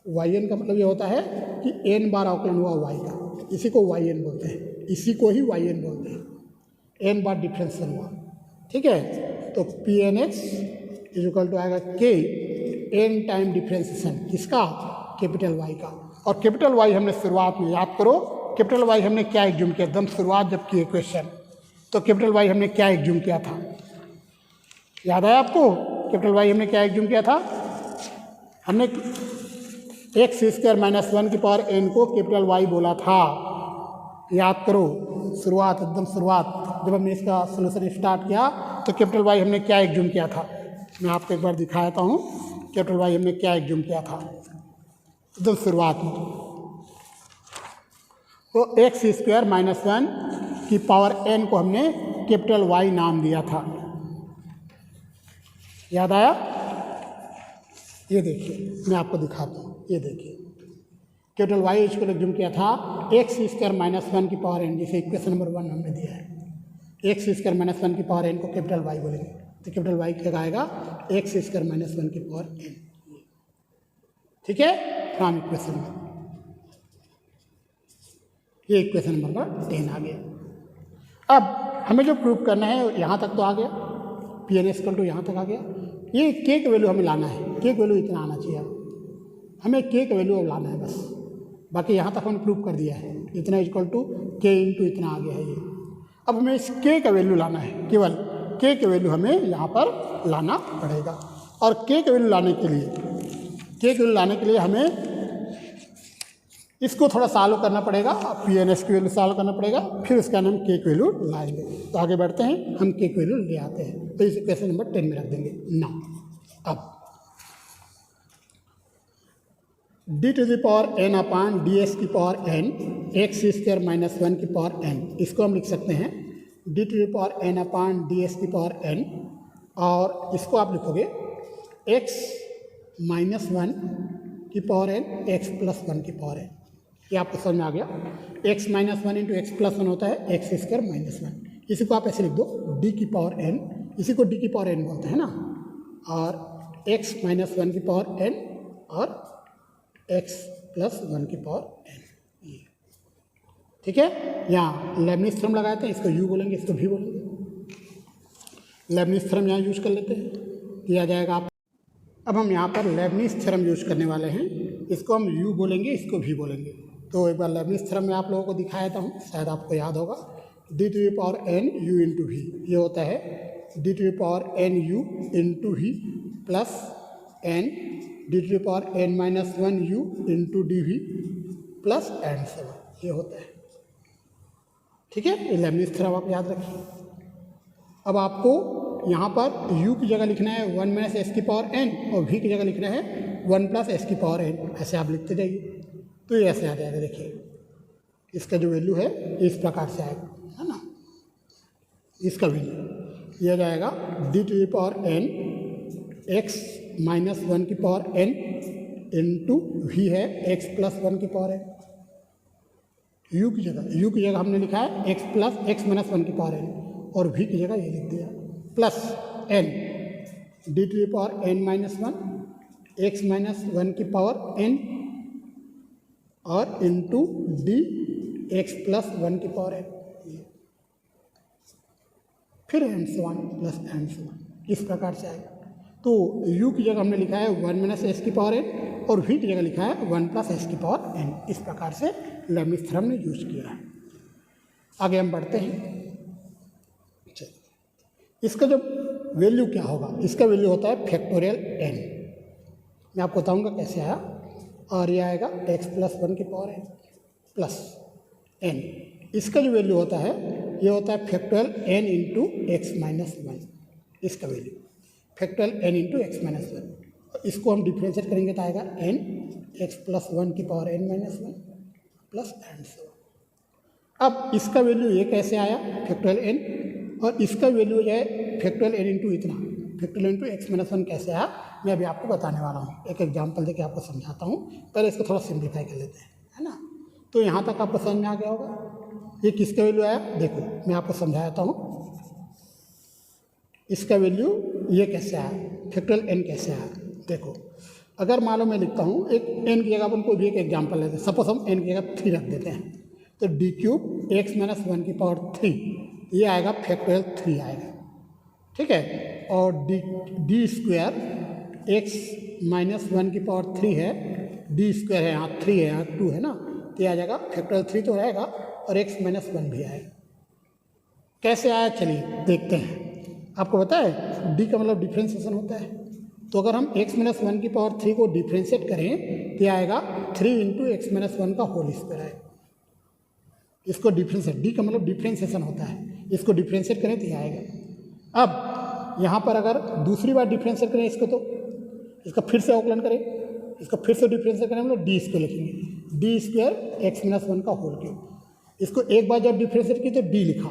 y n का मतलब ये होता है कि एन बार अवकलन हुआ वाई का, इसी को वाई एन बोलते हैं, इसी को ही वाई एन बोलते हैं, एन बार डिफरेंशन हुआ। ठीक है, तो p N x is equal to आएगा के एन टाइम डिफरेंशिएशन किसका, कैपिटल वाई का। और कैपिटल वाई हमने शुरुआत में, याद करो कैपिटल वाई हमने क्या एग्ज्यूम किया, एकदम शुरुआत जब किए क्वेश्चन, तो कैपिटल वाई हमने क्या एग्ज्यूम किया था, याद आया आपको, कैपिटल वाई हमने क्या एग्ज्यूम किया था, हमने एक्स स्क्वायर माइनस 1 की पावर एन को कैपिटल वाई बोला था। याद करो शुरुआत, एकदम शुरुआत जब हमने इसका सोल्यूशन स्टार्ट किया तो कैपिटल वाई हमने क्या एग्ज्यूम किया था, मैं आपको एक बार दिखा देता हूँ कैपिटल वाई हमने क्या एग्ज्यूम किया था एकदम शुरुआत में। तो एक्स स्क्वायर माइनस 1 की पावर एन को हमने कैपिटल वाई नाम दिया था, याद आया। ये देखिए मैं आपको दिखाता हूँ, ये देखिए कैपिटल वाई इसको एग्ज्यूम किया था एक्स स्क्वायर माइनस 1 की पावर एन, जैसे इक्वेशन नंबर 1 हमने दिया है, एक्स स्क्वायर माइनस 1 की पावर एन को कैपिटल वाई बोलेंगे, तो कैपिटल वाई क्या आएगा एक्स स्क्वायर माइनस 1 की पावर एन। ठीक है, फ्रॉम इक्वेशन नंबर, ये इक्वेशन नंबर 10 आ गया। अब हमें जो प्रूव करना है यहाँ तक तो आ गया, पी एन एक्स टू यहाँ तक आ गया, ये के का वैल्यू हमें लाना है, के का वैल्यू इतना आना चाहिए, हमें के का वैल्यू अब लाना है बस, बाकी यहाँ तक हमने प्रूव कर दिया है, इतना इक्वल टू के इंटू इतना आ गया है ये। अब हमें इस के का वैल्यू लाना है, केवल के का वैल्यू हमें यहाँ पर लाना पड़ेगा। और के का वैल्यू लाने के लिए, के का वैल्यू लाने के लिए हमें इसको थोड़ा सॉल्व करना पड़ेगा, पी एन एस की वैल्यू सॉल्व करना पड़ेगा, फिर उसका हम के की वैल्यू लाएंगे। तो आगे बढ़ते हैं, हम के की वैल्यू ले आते हैं, तो इस इक्वेशन नंबर 10 में रख देंगे ना। अब D to the power N upon D S की power N X square minus 1 की पावर एन, इसको हम लिख सकते हैं D to the power N upon D S की पावर एन, और इसको आप लिखोगे एक्स माइनस 1 की पावर एन एक्स प्लस 1 की पावर एन। ये आपको समझ में आ गया, x minus 1 into x plus 1 होता है एक्स स्क्वायर माइनस 1, इसी को आप ऐसे लिख दो डी की पावर एन, इसी को डी की पावर एन बोलते हैं ना, और एक्स माइनस 1 की पावर एन और एक्स प्लस 1 की पावर एन, ये ठीक है। यहाँ लेबनिज थ्योरम लगाते हैं, इसको यू बोलेंगे, इसको भी बोलेंगे, लेबनिज थ्योरम यहाँ यूज कर लेते हैं, दिया जाएगा आप। अब हम यहाँ पर लेबनिज थ्योरम यूज करने वाले हैं, इसको हम u बोलेंगे, इसको v बोलेंगे। तो एक बार लेबनिज़ थ्योरम में आप लोगों को दिखाया था, शायद आपको याद होगा, d⁴n u इंटू v, ये होता है d⁴n u into v plus n d⁴n-1 u into dv plus and से ये होता है। ठीक है, ये लेबनिज़ थ्योरम आप याद रखिए। अब आपको यहाँ पर u की जगह लिखना है 1 - s⁴n और v की जगह लिखना है 1 + s⁴n, ऐसे आप लिखते जाइए। तो ये ऐसे आ जाएगा, देखिए इसका जो वैल्यू है इस प्रकार से आएगा, है ना। इसका वैल्यू यह जाएगा d⁴n x - 1⁴n into v है x + 1⁴n। u की जगह हमने लिखा है x + x - 1⁴n और v की जगह ये लिख दिया plus n d⁴n-1 x - 1⁴n और इंटू d x + 1⁴n, फिर एंड से 1 प्लस एंड से 1, इस प्रकार से आएगा। तो u की जगह हमने लिखा है 1 - s⁴n और v की जगह लिखा है 1 + s⁴n। इस प्रकार से लेबनिज़ थ्योरम ने यूज किया है। आगे हम बढ़ते हैं। इसका जो वैल्यू क्या होगा, इसका वैल्यू होता है फैक्टोरियल n। मैं आपको बताऊंगा कैसे आया। और ये आएगा x + 1⁴n प्लस n। इसका जो वैल्यू होता है ये होता है फैक्टोरियल n इंटू x - 1, इसका value factorial n into x - 1। इसको हम डिफ्रेंशिएट करेंगे तो आएगा n x + 1⁴n - 1 plus and से। अब इसका वैल्यू ये कैसे आया फैक्टोरियल n, और इसका वैल्यू जो है फैक्टोरियल n इंटू इतना फैक्टोरियल इंटू x - 1 कैसे आया, मैं अभी आपको बताने वाला हूँ। एक एग्जाम्पल देके आपको समझाता हूँ। पहले इसको थोड़ा सिंप्लीफाई कर लेते हैं, है ना। तो यहाँ तक आपको समझ में आ गया होगा। ये किसका वैल्यू आया, देखो मैं आपको समझाता हूँ। इसका वैल्यू ये कैसे आया, फैक्टोरियल n कैसे आया। देखो अगर मान लो मैं लिखता हूँ, एक n की जगह अपन कोई भी एक एग्जाम्पल लेते हैं। सपोज हम n की जगह 3 रख देते हैं, तो d³ x - 1⁴ ये आएगा फैक्टोरियल 3 आएगा, ठीक है। और d² x - 1⁴ है, d² है यहाँ 3 है, यहाँ 2 है ना, तो ये आ जाएगा फैक्टोरियल 3 तो रहेगा और x - 1 भी आएगा। कैसे आया चलिए देखते हैं। आपको पता है d का मतलब डिफ्रेंशिएशन होता है। तो अगर हम x - 1⁴ को डिफ्रेंशिएट करें तो आएगा 3 इंटू x - 1 का होल स्क्वायर आएगा। इसको डिफ्रेंशिएट, d का मतलब डिफ्रेंशिएशन होता है, इसको डिफ्रेंशिएट करें तो ये आएगा। अब यहाँ पर अगर दूसरी बार डिफ्रेंशिएट करें इसको, तो इसका फिर से अवकलन करें, इसको फिर से डिफ्रेंशिएट करें मतलब d² लिखेंगे, d² x - 1 का होल क्यूब। इसको एक बार जब डिफ्रेंशिएट की तो d लिखा,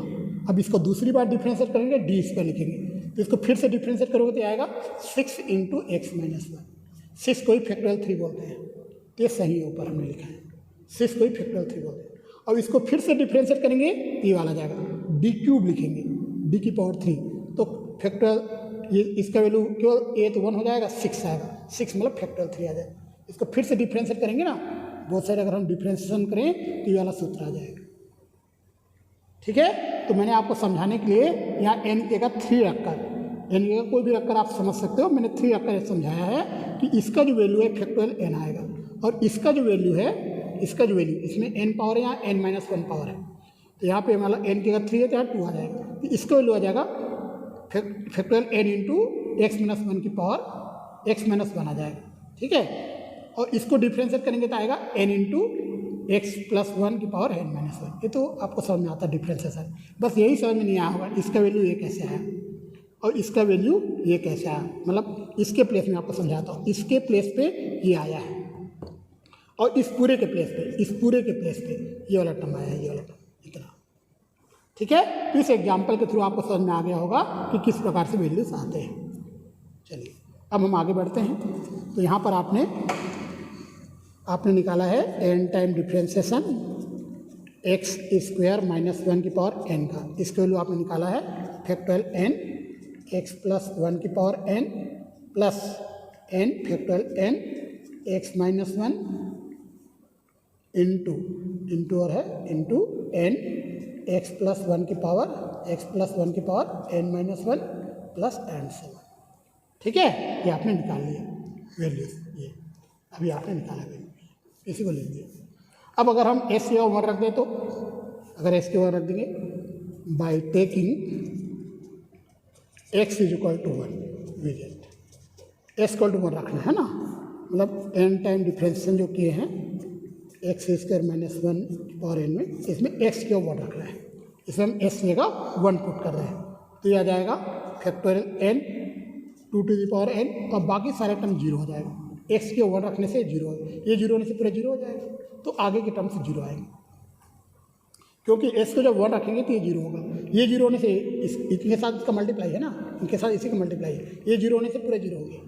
अब इसको दूसरी बार डिफ्रेंशिएट करेंगे d² लिखेंगे, तो इसको फिर से डिफ्रेंशिएट करोगे तो आएगा 6 इंटू x - 1। 6 को ही फैक्टोरियल 3 बोलते हैं, तो ये सही है, ऊपर हमने लिखा है 6 को ही फैक्टोरियल 3 बोलते हैं। अब इसको फिर से डिफ्रेंशिएट करेंगे तो ये वाला जाएगा, d³ लिखेंगे, d⁴, तो फैक्टोरियल ये इसका वैल्यू केवल a तो 1 हो जाएगा, 6 आएगा, 6 मतलब फैक्टोरियल 3 आ जाएगा। इसको फिर से डिफ्रेंशिएट करेंगे ना, बहुत सारे अगर हम डिफ्रेंशिएशन करें तो ये वाला सूत्र आ जाएगा, ठीक है। तो मैंने आपको समझाने के लिए यहाँ n की जगह 3 रखकर, n की जगह कोई भी रखकर आप समझ सकते हो, मैंने 3 रखकर समझाया है कि इसका जो वैल्यू है फैक्टोरियल n आएगा, और इसका जो वैल्यू है, इसका जो वैल्यू इसमें n पावर है, यहाँ n - 1 पावर है, तो यहाँ पे मतलब n की जगह 3 है तो यहाँ 2 आ जाएगा, तो इसका वैल्यू आ जाएगा फैक्टोरियल n इंटू x - 1 की पावर x - 1 आ जाएगा, ठीक है। और इसको डिफ्रेंशिएट करेंगे तो आएगा n इंटू x + 1 की पावर n - 1। ये तो आपको समझ में आता है डिफ्रेंशिएशन, बस यही समझ में नहीं आया होगा इसका वैल्यू ये कैसे आया और इसका वैल्यू ये कैसे आया, मतलब इसके प्लेस में आपको समझाता हूँ। इसके प्लेस पे ये आया है और इस पूरे के प्लेस पे, इस पूरे के प्लेस पे ये वाला टर्म आया है, ये वाला टर्म इतना, ठीक है। इस एग्जाम्पल के थ्रू आपको समझ में आ गया होगा कि किस प्रकार से वैल्यूज आते हैं। चलिए अब हम आगे बढ़ते हैं। तो यहाँ पर आपने निकाला है n टाइम डिफ्रेंशिएशन x² - 1 की पावर n का, इसका वैल्यू आपने निकाला है फैक्टोरियल n x + 1 की power n plus n factorial n x - 1 into और है इंटू n x + 1 की पावर n - 1 प्लस एंड से, ठीक है। ये आपने निकाल लिया वैल्यूज, ये अभी आपने निकाला वैल्यू। इसी को लिख दिया। अब अगर हम एस की 1 रख दें तो, अगर एस की 1 रख देंगे by taking x is equal to 1, we get s equal to 1 रखना है ना, मतलब एन टाइम डिफ्रेंशिएशन जो किए हैं x square minus 1 power n में, इसमें एक्स की 1 रखना है, इसमें हम एस की जगह 1 पुट कर रहे हैं, तो ये आ जाएगा factorial n 2 to the power N, और बाकी सारे टर्म जीरो हो जाएगा। एक्स के 1 रखने से जीरो, ये जीरो होने से पूरा जीरो हो जाएगा, तो आगे के टर्म से जीरो आएंगे, क्योंकि एस को जब 1 रखेंगे तो ये जीरो होगा, ये जीरो होने से इनके साथ इसका मल्टीप्लाई है ना, इनके साथ इसी का मल्टीप्लाई है, ये जीरो होने से पूरा जीरो हो गया,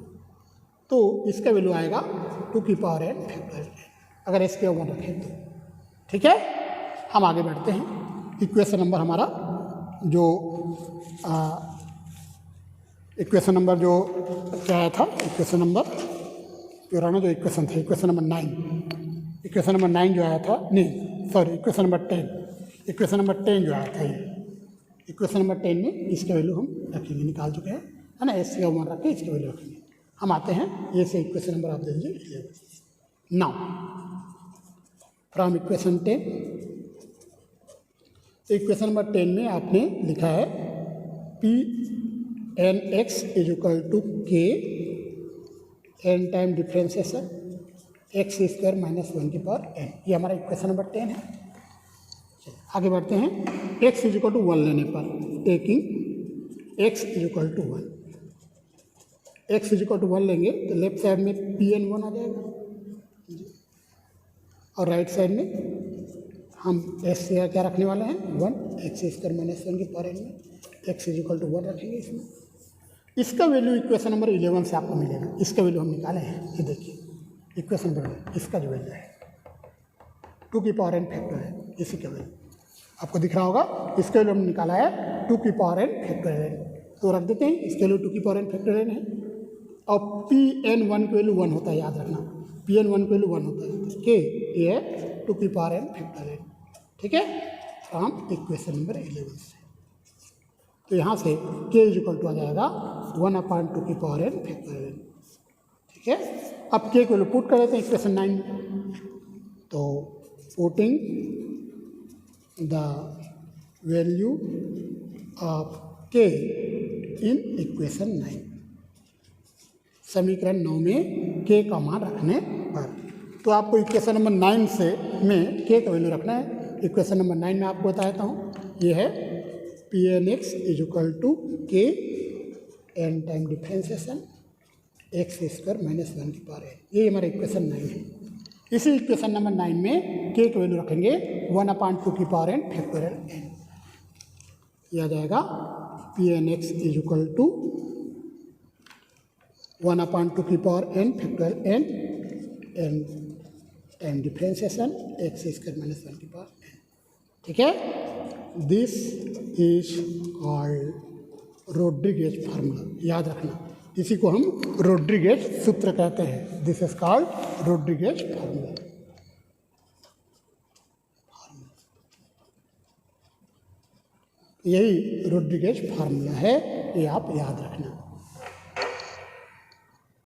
तो इसका वैल्यू आएगा 2 की पावर एन फैक्टोरियल एन, अगर एस के 1 रखें तो। ठीक है, हम आगे बढ़ते हैं। इक्वेशन नंबर हमारा जो इक्वेशन नंबर जो क्या आया था, इक्वेशन नंबर पुराना जो इक्वेशन था, इक्वेशन नंबर 9, इक्वेशन नंबर 9 जो आया था, नहीं sorry equation number 10, equation number 10 जो आया था, ये इक्वेशन नंबर 10 में इसका वैल्यू हम रखेंगे, निकाल चुके हैं है ना, एस का 1 रख के इसका वैल्यू रखेंगे। हम आते हैं ये से इक्वेशन नंबर आप दे दीजिए 11। Now from equation 10, equation number 10 में आपने लिखा है P N x is equal to K N time differentiation x square minus 1 की पावर एन, ये हमारा इक्वेशन नंबर 10 है। आगे बढ़ते हैं। एक्स इज इक्वल टू 1 लेने पर, taking x is equal to 1, x is equal to 1 लेंगे तो लेफ्ट साइड में पी एन 1 आ जाएगा, और राइट साइड में हम एस से क्या रखने वाले हैं 1, एक्स स्क्वायर माइनस 1 की पावर एन में एक्स इज इक्वल टू 1 रखेंगे इसमें। इसका वैल्यू इक्वेशन नंबर 11 से आपको मिलेगा, इसका वैल्यू हम निकाले हैं, ये देखिए इक्वेशन नंबर इसका जो वैल्यू है 2 की पावर एन फैक्टर है, इसी का वैल्यू आपको दिख रहा होगा, इसका वैल्यू हमने निकाला है 2 की पावर एन फैक्टर एन, तो रख देते हैं, इसके वैल्यू 2 की पावर एन फैक्टर एन है, और पी एन 1 की वैल्यू 1 होता है, याद रखना पी एन 1 की वैल्यू 1 होता है, के ये है 2 की पावर एन फैक्टर एन। ठीक है, फ्रॉम इक्वेशन नंबर 11 से, तो यहाँ से k इज इक्वल टू आ जाएगा 1/2 की पावर एन फैक्टर एन। ठीक है, अब k को पुट कर देते हैं इक्वेशन 9 में, तो putting the value of k in equation 9, समीकरण 9 में k का मान रखने पर, तो आपको इक्वेशन नंबर 9 से में k का वैल्यू रखना है। इक्वेशन नंबर 9 में आपको बता देता हूँ, ये है P N x is equal to K N time differentiation x square minus 1 की पावर एन, ये हमारा इक्वेशन 9 है। इसी इक्वेशन नंबर 9 में के की वैल्यू रखेंगे 1/2 की पावर एन फैक्टोरियल एन, यह आ जाएगा P N x is equal to 1/2 की power n factorial n n time differentiation x square minus 1 की पावर एन। ठीक है, this is called Rodrigues formula, याद रखना, इसी को हम रोड्रिगेज सूत्र कहते हैं, this is called Rodrigues formula. यही रोड्रिगेज फार्मूला है, ये आप याद रखना।